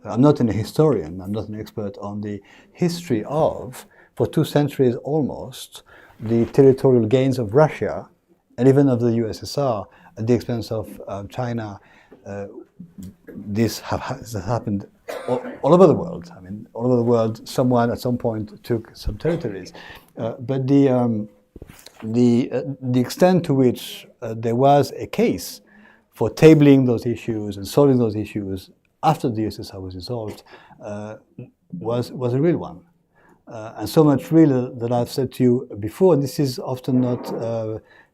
I'm not a historian, I'm not an expert on the history of, for 2 centuries almost, the territorial gains of Russia and even of the USSR at the expense of China. This has happened all over the world. I mean, all over the world, someone at some point took some territories. But the extent to which there was a case for tabling those issues and solving those issues after the USSR was dissolved was a real one. And so much real that I've said to you before, and this is often not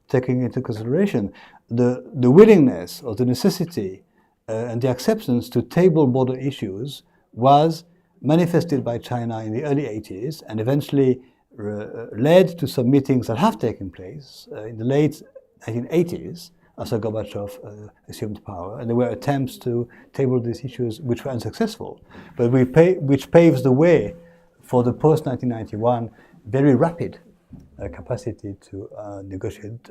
taken into consideration, the willingness or the necessity and the acceptance to table border issues was manifested by China in the early 80s and eventually led to some meetings that have taken place in the late 1980s after Gorbachev assumed power. And there were attempts to table these issues which were unsuccessful, but which paves the way for the post-1991 very rapid capacity to negotiate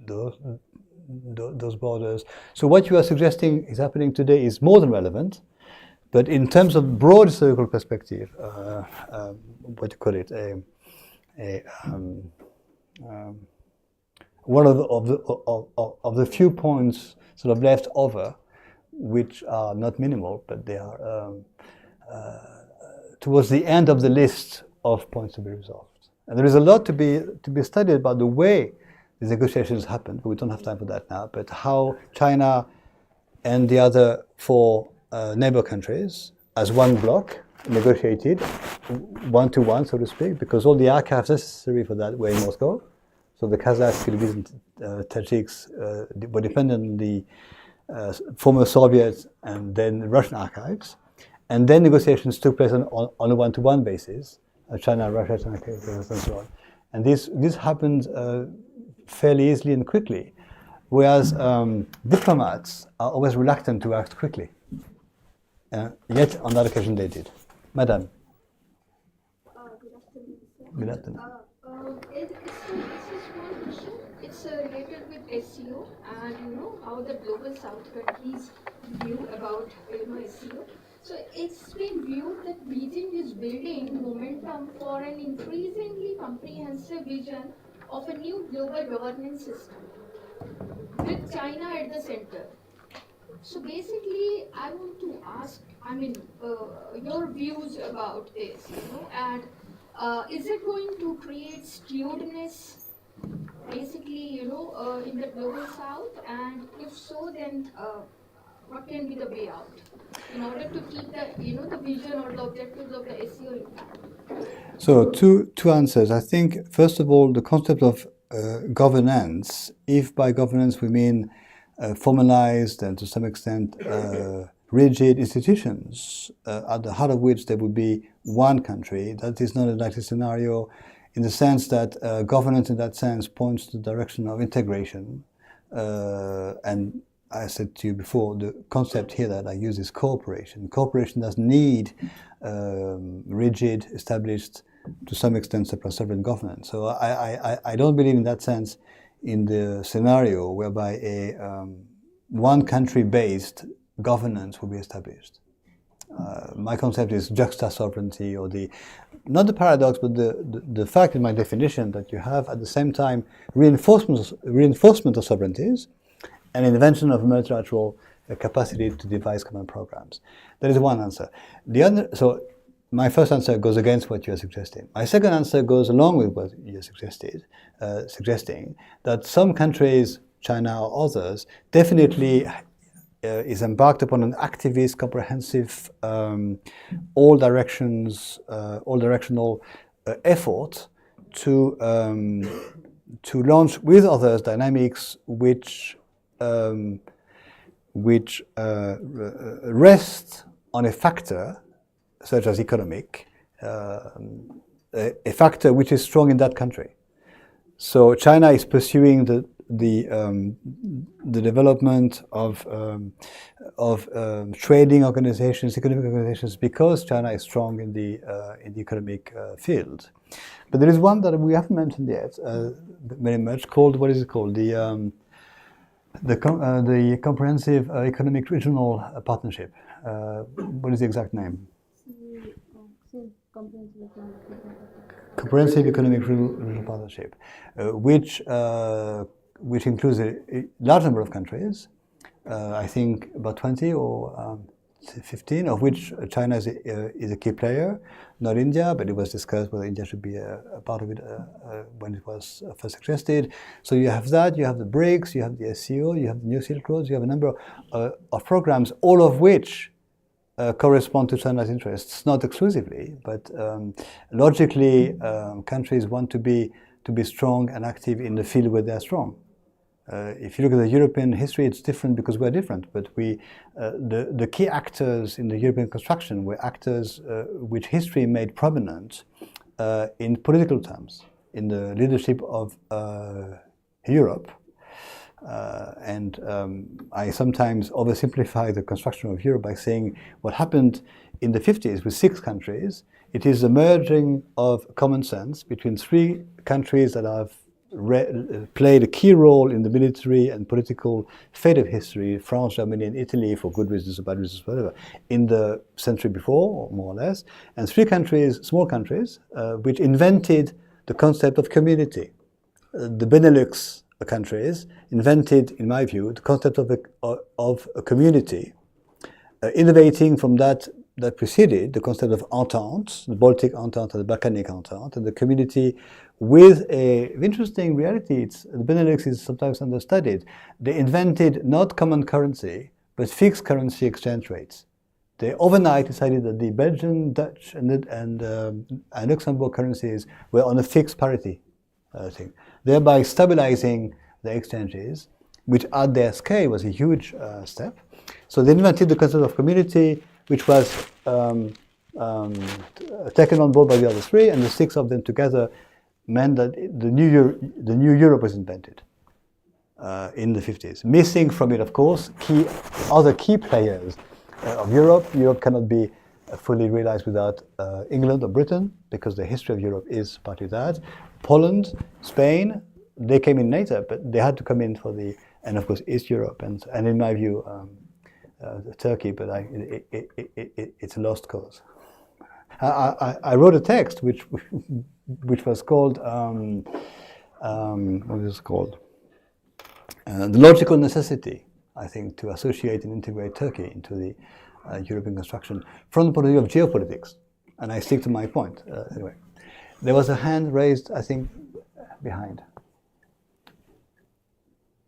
those borders. So what you are suggesting is happening today is more than relevant, but in terms of broad historical perspective, what do you call it, one of the few points sort of left over, which are not minimal, but they are towards the end of the list of points to be resolved. And there is a lot to be studied about the way these negotiations happened, but we don't have time for that now, but how China and the other 4 neighbor countries, as one bloc, negotiated one-to-one, so to speak, because all the archives necessary for that were in Moscow. So the Kazakhs, Kyrgyz, and Tajiks were dependent on the former Soviet and then Russian archives. And then negotiations took place on a one-to-one basis, China, Russia, China, Kazakhstan, and so on. And this happened fairly easily and quickly, whereas diplomats are always reluctant to act quickly. Yet on that occasion they did. Madam. Good afternoon. It's a small question. It's related with SEO and how the global South countries view about SEO. So it's been viewed that Beijing is building momentum for an increasingly comprehensive vision of a new global governance system with China at the center. So basically, I want to ask, your views about this, and is it going to create stewardness, basically, in the global South? And if so, then what can be the way out in order to keep the, the vision or the objectives of the SEO intact? So two answers. I think, first of all, the concept of governance, if by governance we mean formalized and to some extent rigid institutions, at the heart of which there would be one country, that is not a likely scenario in the sense that governance in that sense points to the direction of integration. And I said to you before, the concept here that I use is cooperation. Cooperation does need rigid, established, to some extent, sovereign governance. So I don't believe in that sense in the scenario whereby a one country-based governance will be established. My concept is juxta sovereignty, or not the paradox, but the fact in my definition that you have at the same time reinforcement of sovereignties and invention of multilateral capacity to devise common programs. That is one answer. So my first answer goes against what you are suggesting. My second answer goes along with what you suggested, suggesting that some countries, China or others, definitely is embarked upon an activist, comprehensive, all-directional effort to launch with others dynamics which rest on a factor such as economic, a factor which is strong in that country. So China is pursuing the development of trading organizations, economic organizations, because China is strong in the economic field. But there is one that we haven't mentioned yet, very much, called, what is it called? The Comprehensive Economic Regional Partnership. What is the exact name? Comprehensive Economic Regional Partnership, which includes a large number of countries, I think about 20 or 15, of which China is a key player, not India, but it was discussed whether India should be a part of it when it was first suggested. So you have that, you have the BRICS, you have the SCO, you have the New Silk Roads, you have a number of programs, all of which correspond to China's interests, not exclusively, but logically countries want to be strong and active in the field where they are strong. If you look at the European history, it's different because we're different, but the key actors in the European construction were actors which history made prominent in political terms, in the leadership of Europe. And I sometimes oversimplify the construction of Europe by saying what happened in the 50s with 6 countries, it is the merging of common sense between 3 countries that have played a key role in the military and political fate of history, France, Germany, and Italy, for good reasons or bad reasons, whatever, in the century before, or more or less, and 3 countries, small countries, which invented the concept of community. The Benelux countries invented, in my view, the concept of a community, innovating from that preceded the concept of entente, the Baltic Entente and the Balkanic Entente, and the community with an interesting reality. The Benelux is sometimes understudied. They invented not common currency, but fixed currency exchange rates. They overnight decided that the Belgian, Dutch, and Luxembourg currencies were on a fixed parity thing, thereby stabilizing the exchanges, which at their scale was a huge step. So they invented the concept of community, which was taken on board by the other 3, and the 6 of them together meant that the new Europe was invented in the 50s. Missing from it, of course, other key players of Europe. Europe cannot be fully realized without England or Britain, because the history of Europe is partly that. Poland, Spain, they came in later, but they had to come in for and of course East Europe, and in my view, Turkey, but it's a lost cause. I wrote a text which was called, what is it called? The logical necessity, I think, to associate and integrate Turkey into the European construction from the point of view of geopolitics. And I stick to my point. Anyway, there was a hand raised, I think, behind.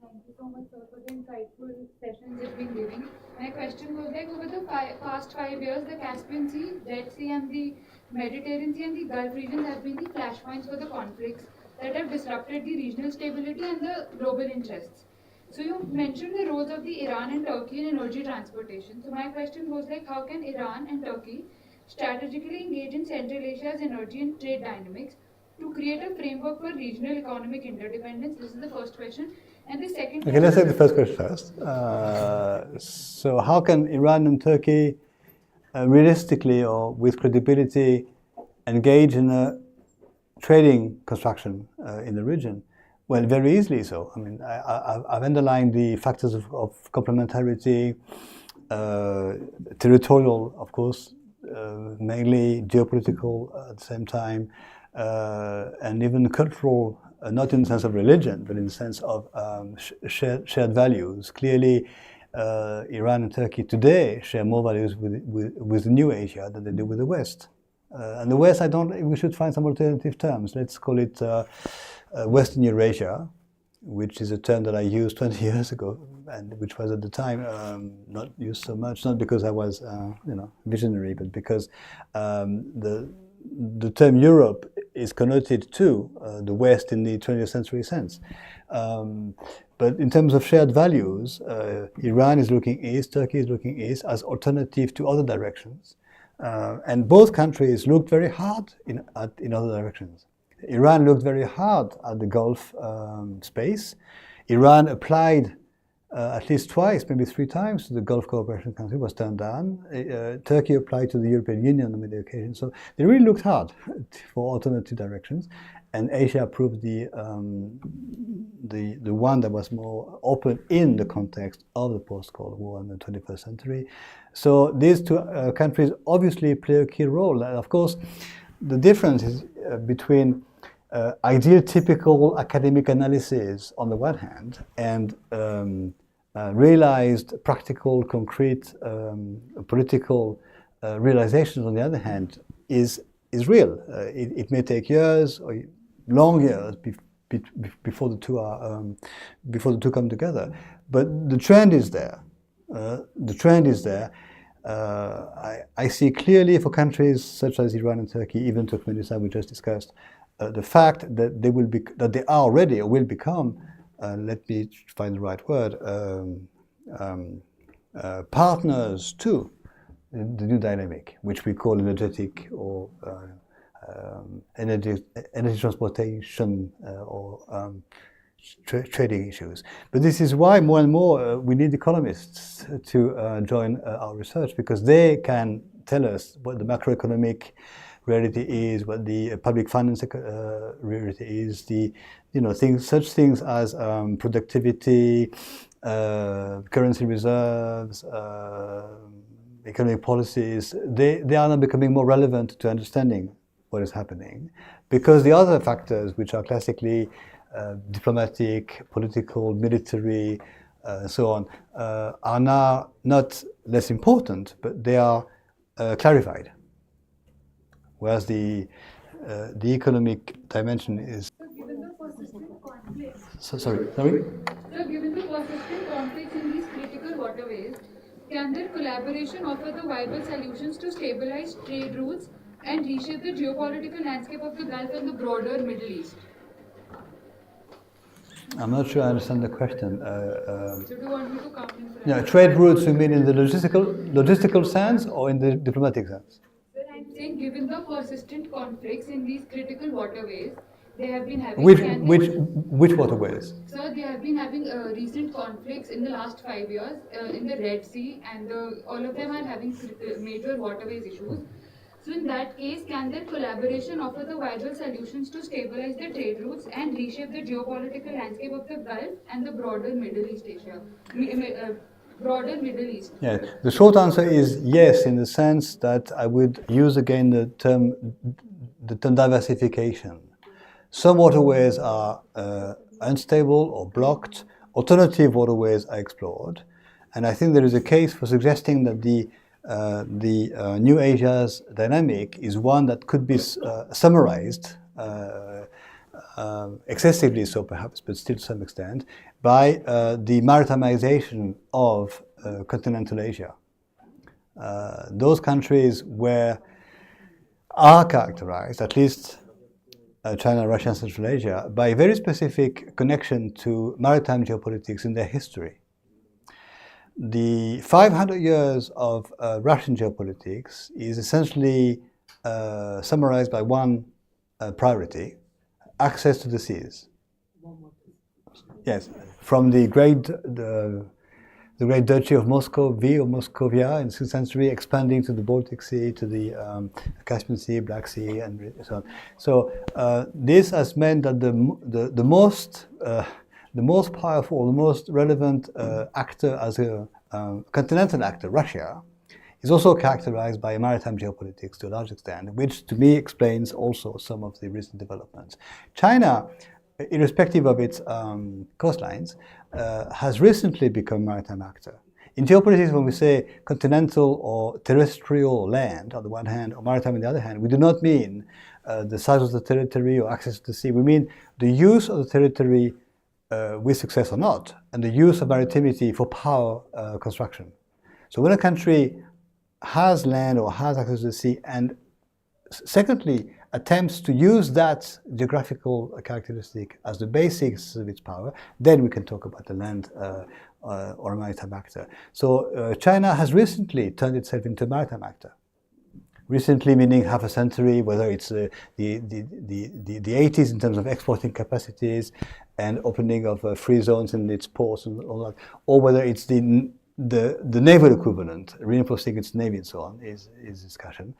Thank you so much, sir, for the insightful sessions you've been giving. My question was like, over the past 5 years, the Caspian Sea, Red Sea, and the Mediterranean Sea and the Gulf regions have been the flashpoints for the conflicts that have disrupted the regional stability and the global interests. So you mentioned the roles of the Iran and Turkey in energy transportation. So my question was like, how can Iran and Turkey strategically engage in Central Asia's energy and trade dynamics to create a framework for regional economic interdependence? This is the first question. And the second question... Okay, let's take the first question first. So how can Iran and Turkey realistically or with credibility engage in a trading construction in the region? Well, very easily so. I mean, I've underlined the factors of complementarity, territorial, of course, mainly geopolitical at the same time, and even cultural, not in the sense of religion, but in the sense of shared values. Clearly, Iran and Turkey today share more values with the New Asia than they do with the West. And the West, we should find some alternative terms. Let's call it Western Eurasia, which is a term that I used 20 years ago, and which was at the time not used so much, not because I was, visionary, but because the term Europe is connoted to the West in the 20th century sense. But in terms of shared values, Iran is looking east, Turkey is looking east as alternative to other directions. And both countries looked very hard in other directions. Iran looked very hard at the Gulf space. Iran applied at least twice, maybe 3 times to the Gulf Cooperation Council, was turned down. Turkey applied to the European Union on many occasions. So they really looked hard for alternative directions. And Asia proved the one that was more open in the context of the post-Cold War and the 21st century. So these two countries obviously play a key role. And of course, the difference is between ideal, typical academic analysis on the one hand, and realized, practical, concrete political realizations on the other hand, is real. It may take years or long years before the two come together, but the trend is there. I see clearly for countries such as Iran and Turkey, even Turkmenistan we just discussed, the fact that they are already or will become, let me find the right word, partners to the new dynamic, which we call energetic or energy transportation or trading issues. But this is why more and more we need economists to join our research, because they can tell us what the macroeconomic reality is, what the public finance reality is, such things as productivity, currency reserves, economic policies. They are now becoming more relevant to understanding what is happening, because the other factors, which are classically diplomatic, political, military, so on, are now not less important, but they are clarified. Whereas the economic dimension is. So given the persistent conflicts. Sorry. So given the persistent conflicts in these critical waterways, can their collaboration offer the viable solutions to stabilize trade routes and reshape the geopolitical landscape of the Gulf and the broader Middle East? I'm not sure I understand the question. So do you want me to come in? Yeah, trade routes, you mean in the logistical sense or in the diplomatic sense? I'm saying, given the persistent conflicts in these critical waterways, they have been having. Which waterways? So they have been having recent conflicts in the last 5 years in the Red Sea, and all of them are having major waterways issues. So in that case, can their collaboration offer the viable solutions to stabilize the trade routes and reshape the geopolitical landscape of the Gulf and the broader Middle East Asia? Broader Middle East. Yeah, the short answer is yes, in the sense that I would use again the term diversification. Some waterways are unstable or blocked. Alternative waterways are explored, and I think there is a case for suggesting that the New Asia's dynamic is one that could be summarized, excessively so perhaps, but still to some extent, by the maritimization of continental Asia. Those countries are characterized, at least China, Russia, and Central Asia, by a very specific connection to maritime geopolitics in their history. The 500 years of Russian geopolitics is essentially summarized by one priority: access to the seas. Yes, from the the great Duchy of Muscovy or Moscovia in the 6th century, expanding to the Baltic Sea, to the Caspian Sea, Black Sea, and so on. So this has meant that the most powerful, the most relevant actor as a continental actor, Russia, is also characterized by maritime geopolitics to a large extent, which to me explains also some of the recent developments. China, irrespective of its coastlines, has recently become a maritime actor. In geopolitics, when we say continental or terrestrial land on the one hand, or maritime on the other hand, we do not mean the size of the territory or access to the sea. We mean the use of the territory with success or not, and the use of maritimity for power construction. So when a country has land or has access to the sea, and secondly, attempts to use that geographical characteristic as the basis of its power, then we can talk about the land or a maritime actor. So China has recently turned itself into a maritime actor. Recently meaning half a century, whether it's the 80s in terms of exporting capacities and opening of free zones in its ports and all that, or whether it's the naval equivalent, reinforcing its navy and so on, is discussion.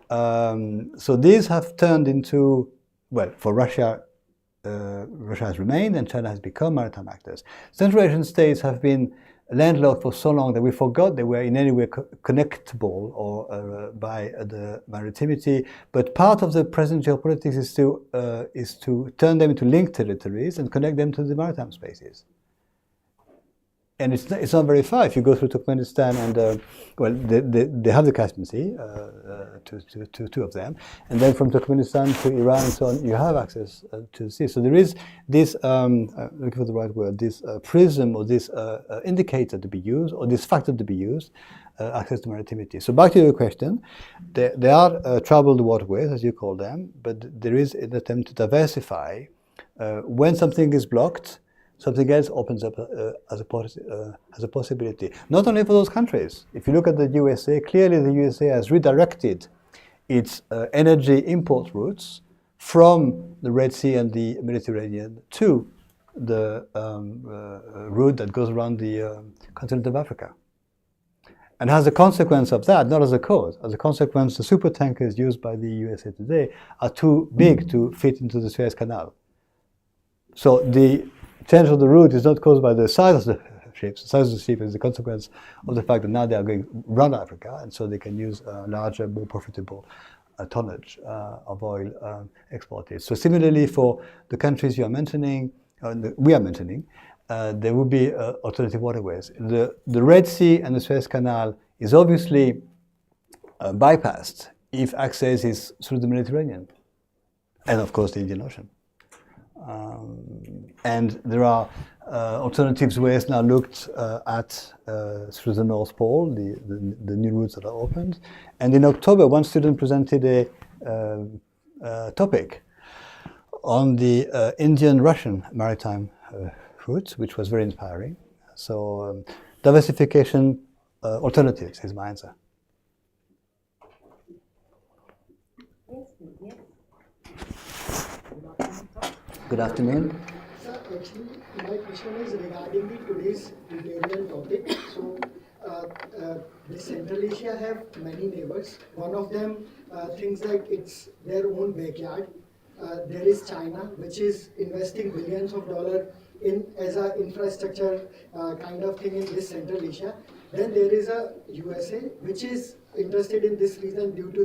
So these have turned into, well, for Russia, Russia has remained and China has become maritime actors. Central Asian states have been landlocked for so long that we forgot they were in any way connectable or by the maritimity. But part of the present geopolitics is to turn them into linked territories and connect them to the maritime spaces. And it's not very far. If you go through Turkmenistan and, well, they have the Caspian Sea, two of them. And then from Turkmenistan to Iran and so on, you have access to the sea. So there is this, looking for the right word, this prism or this indicator to be used, or this factor to be used, access to maritimity. So back to your question, there are troubled waterways, as you call them, but there is an attempt to diversify. When something is blocked, something else opens up as a possibility. Not only for those countries. If you look at the USA, clearly the USA has redirected its energy import routes from the Red Sea and the Mediterranean to the route that goes around the continent of Africa. And as a consequence of that, not as a cause, as a consequence, the supertankers used by the USA today are too big to fit into the Suez Canal. So the change of the route is not caused by the size of the ships. The size of the ship is the consequence of the fact that now they are going around Africa, and so they can use larger, more profitable tonnage of oil exported. So similarly, for the countries you are mentioning, we are mentioning, there will be alternative waterways. The Red Sea and the Suez Canal is obviously bypassed if access is through the Mediterranean, and of course the Indian Ocean. And there are alternatives ways now looked at through the North Pole, the new routes that are opened. And in October, one student presented a topic on the Indian-Russian maritime route, which was very inspiring. So diversification alternatives is my answer. Good afternoon. Sir, actually, my question is regarding today's Ukrainian topic. So, Central Asia have many neighbors. One of them thinks like it's their own backyard. There is China, which is investing billions of dollars in as an infrastructure kind of thing in this Central Asia. Then there is a USA, which is interested in this region due to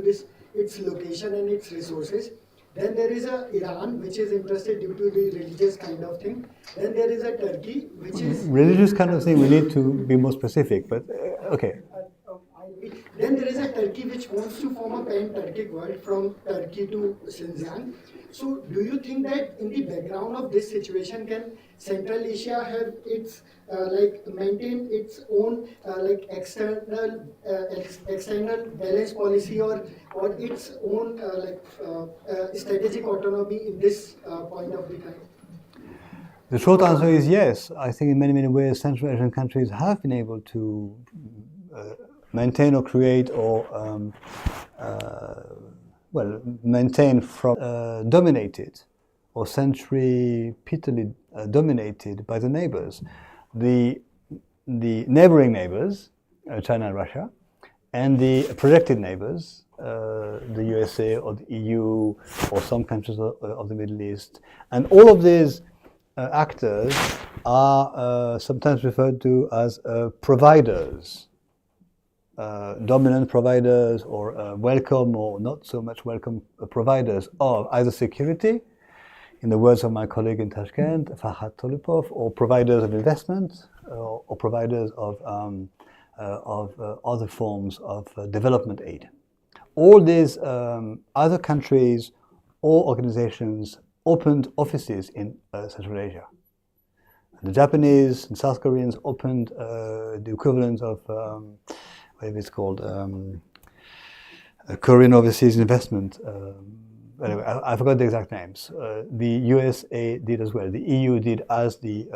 its location and its resources. Then there is Iran, which is interested due to the religious kind of thing. Then there is Turkey, which is... Religious kind of thing, we need to be more specific, but okay. Then there is Turkey, which wants to form a pan-Turkic world from Turkey to Xinjiang. So do you think that in the background of this situation, can Central Asia have its, maintain its own external balance policy or its own strategic autonomy in this point of the time? The short answer is yes. I think in many, many ways Central Asian countries have been able to maintain or create or maintain from dominated or centripetally dominated by the neighbors. The the neighboring neighbors, China and Russia, and the projected neighbors, the USA or the EU or some countries of the Middle East. And all of these actors are sometimes referred to as providers, dominant providers, or welcome or not so much welcome providers of either security, in the words of my colleague in Tashkent, Farhad Tolipov, or providers of investment, or providers of other forms of development aid. All these other countries or organizations opened offices in Central Asia. The Japanese and South Koreans opened the equivalent of whatever it's called, Korean Overseas Investment. Anyway, I forgot the exact names. The USA did as well. The EU did as the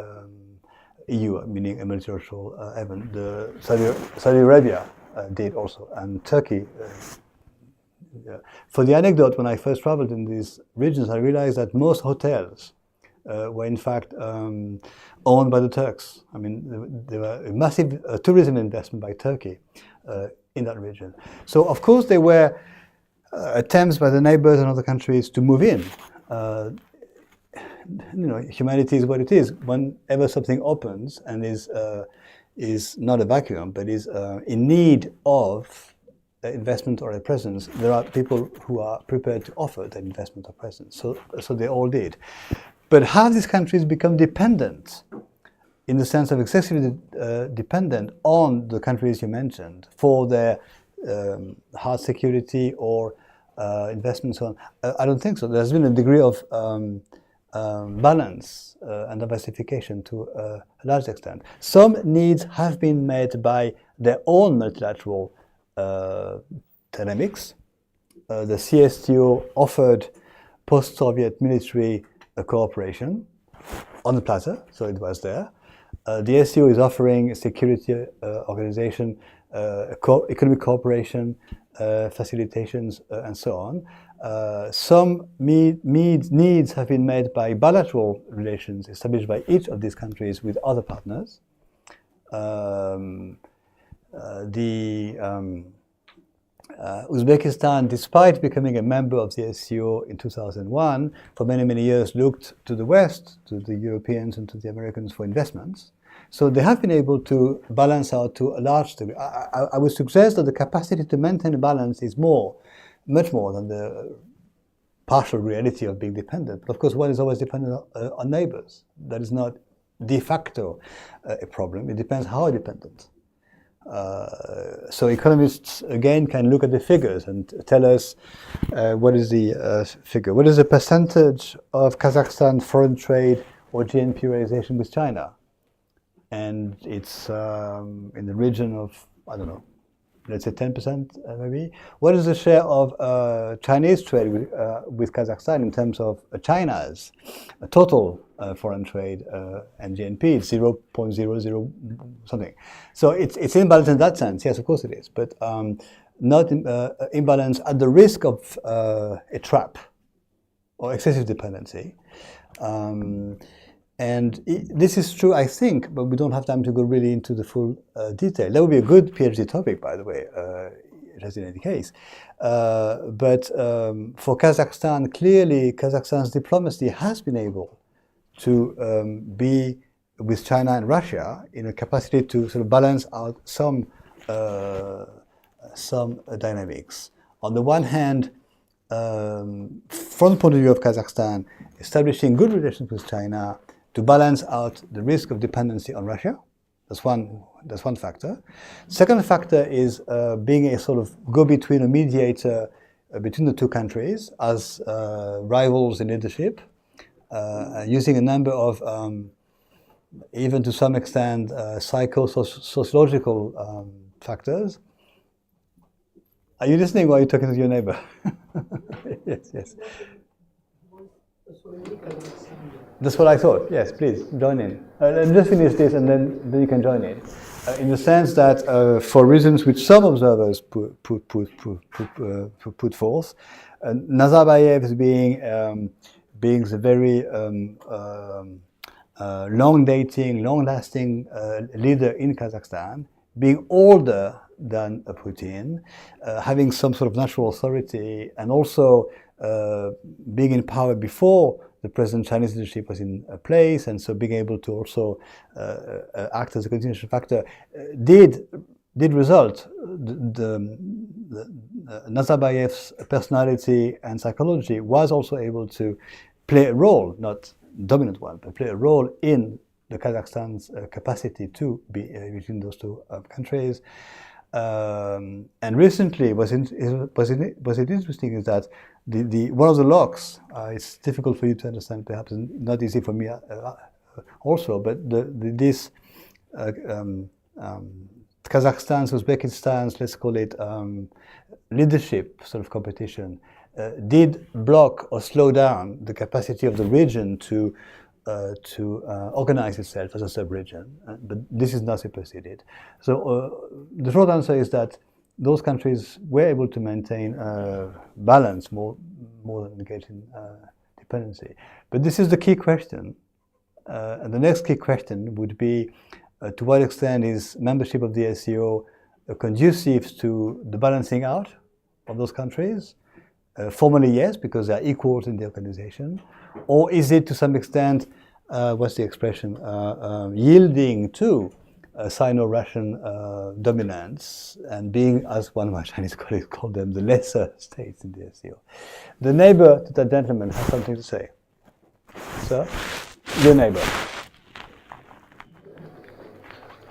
EU, meaning a multilateral event. The Saudi Arabia did also, and Turkey. Yeah. For the anecdote, when I first traveled in these regions, I realized that most hotels were in fact owned by the Turks. I mean, there were a massive tourism investment by Turkey in that region. So, of course, there were attempts by the neighbors and other countries to move in. You know, humanity is what it is. Whenever something opens and is not a vacuum, but is in need of investment or a presence, there are people who are prepared to offer that investment or presence. So they all did. But have these countries become dependent, in the sense of excessively dependent on the countries you mentioned for their hard security or investments on? I don't think so. There's been a degree of balance and diversification to a large extent. Some needs have been met by their own multilateral dynamics. The CSTO offered post-Soviet military cooperation on the plaza, so it was there. The SCO is offering security organization, economic cooperation, facilitations, and so on. Some needs have been met by bilateral relations established by each of these countries with other partners. Uzbekistan, despite becoming a member of the SCO in 2001, for many, many years looked to the West, to the Europeans and to the Americans for investments. So they have been able to balance out to a large degree. I would suggest that the capacity to maintain a balance is much more than the partial reality of being dependent. But of course, one is always dependent on neighbors. That is not de facto a problem. It depends how dependent. So economists, again, can look at the figures and tell us what is the figure. What is the percentage of Kazakhstan foreign trade or GNP realization with China? And it's in the region of, I don't know, let's say 10% maybe. What is the share of Chinese trade with Kazakhstan in terms of China's total foreign trade and GNP? It's 0.00 something. So it's imbalance in that sense. Yes, of course it is, but not imbalance at the risk of a trap or excessive dependency. And this is true, I think, but we don't have time to go really into the full detail. That would be a good PhD topic, by the way, just in any case. But for Kazakhstan, clearly, Kazakhstan's diplomacy has been able to be with China and Russia in a capacity to sort of balance out some dynamics. On the one hand, from the point of view of Kazakhstan, establishing good relations with China to balance out the risk of dependency on Russia. That's one factor. Second factor is being a sort of go-between, a mediator between the two countries as rivals in leadership, using a number of, even to some extent, sociological factors. Are you listening while you're talking to your neighbor? Yes, yes. That's what I thought. Yes, please join in. Let me just finish this, and then you can join in. In the sense that, for reasons which some observers put forth, Nazarbayev as being the very long-dating, long-lasting leader in Kazakhstan, being older than Putin, having some sort of natural authority, and also being in power before the present Chinese leadership was in place, and so being able to also act as a continuation factor, did result. Nazarbayev's personality and psychology was also able to play a role, not dominant one, but play a role in the Kazakhstan's capacity to be between those two countries. And recently, was it interesting is that the one of the locks. It's difficult for you to understand, perhaps not easy for me also. But this Kazakhstan's, Uzbekistan's, let's call it leadership sort of competition, did block or slow down the capacity of the region to organize itself as a sub-region, but this is not superseded. So the short answer is that those countries were able to maintain balance more than negating dependency. But this is the key question, and the next key question would be to what extent is membership of the SCO conducive to the balancing out of those countries? Formally, yes, because they are equals in the organization. Or is it to some extent, what's the expression, yielding to Sino-Russian dominance and being, as one of my Chinese colleagues called them, the lesser states in the SCO? The neighbor to that gentleman has something to say. Sir, your neighbor.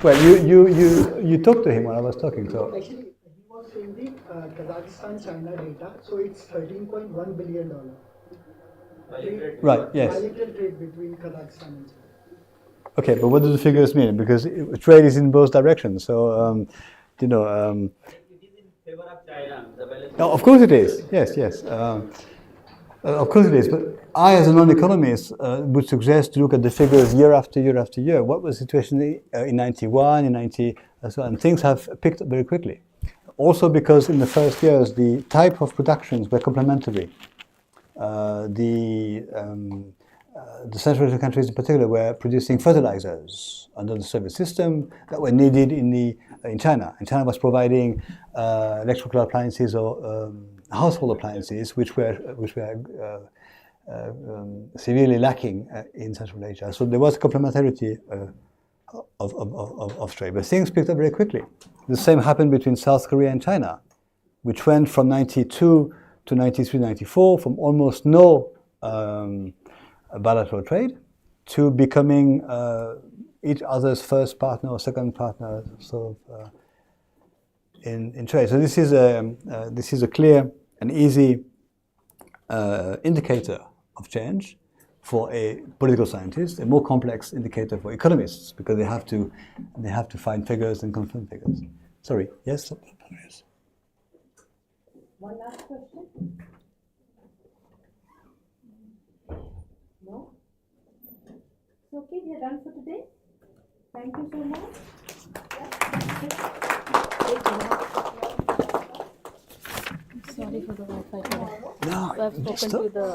Well, you talked to him when I was talking, so. Actually, he was saying the Kazakhstan-China data, so it's $13.1 billion. Right, yes. Bilateral trade between Kazakhstan and China. Okay, but what do the figures mean? Because trade is in both directions, so, It is in favor of China, the balance. No, of course it is, yes. Of course it is, but I, as a non-economist, would suggest to look at the figures year after year after year. What was the situation in 91, in 90, and so on? Things have picked up very quickly. Also because in the first years, the type of productions were complementary. The Central Asian countries in particular were producing fertilizers under the Soviet system that were needed in China. And China was providing electrical appliances or household appliances, which were severely lacking in Central Asia. So there was a complementarity of trade, but things picked up very quickly. The same happened between South Korea and China, which went from 92 to 93, 94, from almost no bilateral trade to becoming each other's first partner or second partner, sort of in trade. So this is a clear and easy indicator of change for a political scientist, a more complex indicator for economists, because they have to find figures and confirm figures. Sorry, yes? One last question? No? So, okay, we are done for today. Thank you so much. Sorry for the Wi-Fi today. No, So I've spoken to the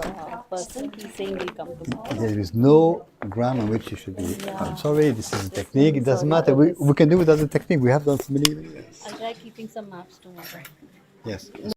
person. He's saying he'll come tomorrow. there is no ground on which you should be. Yeah. I'm sorry, this is a technique. It doesn't Sorry matter. for We this. can do without the technique. We have done for many years. I'll try keeping some maps tomorrow. Yes. No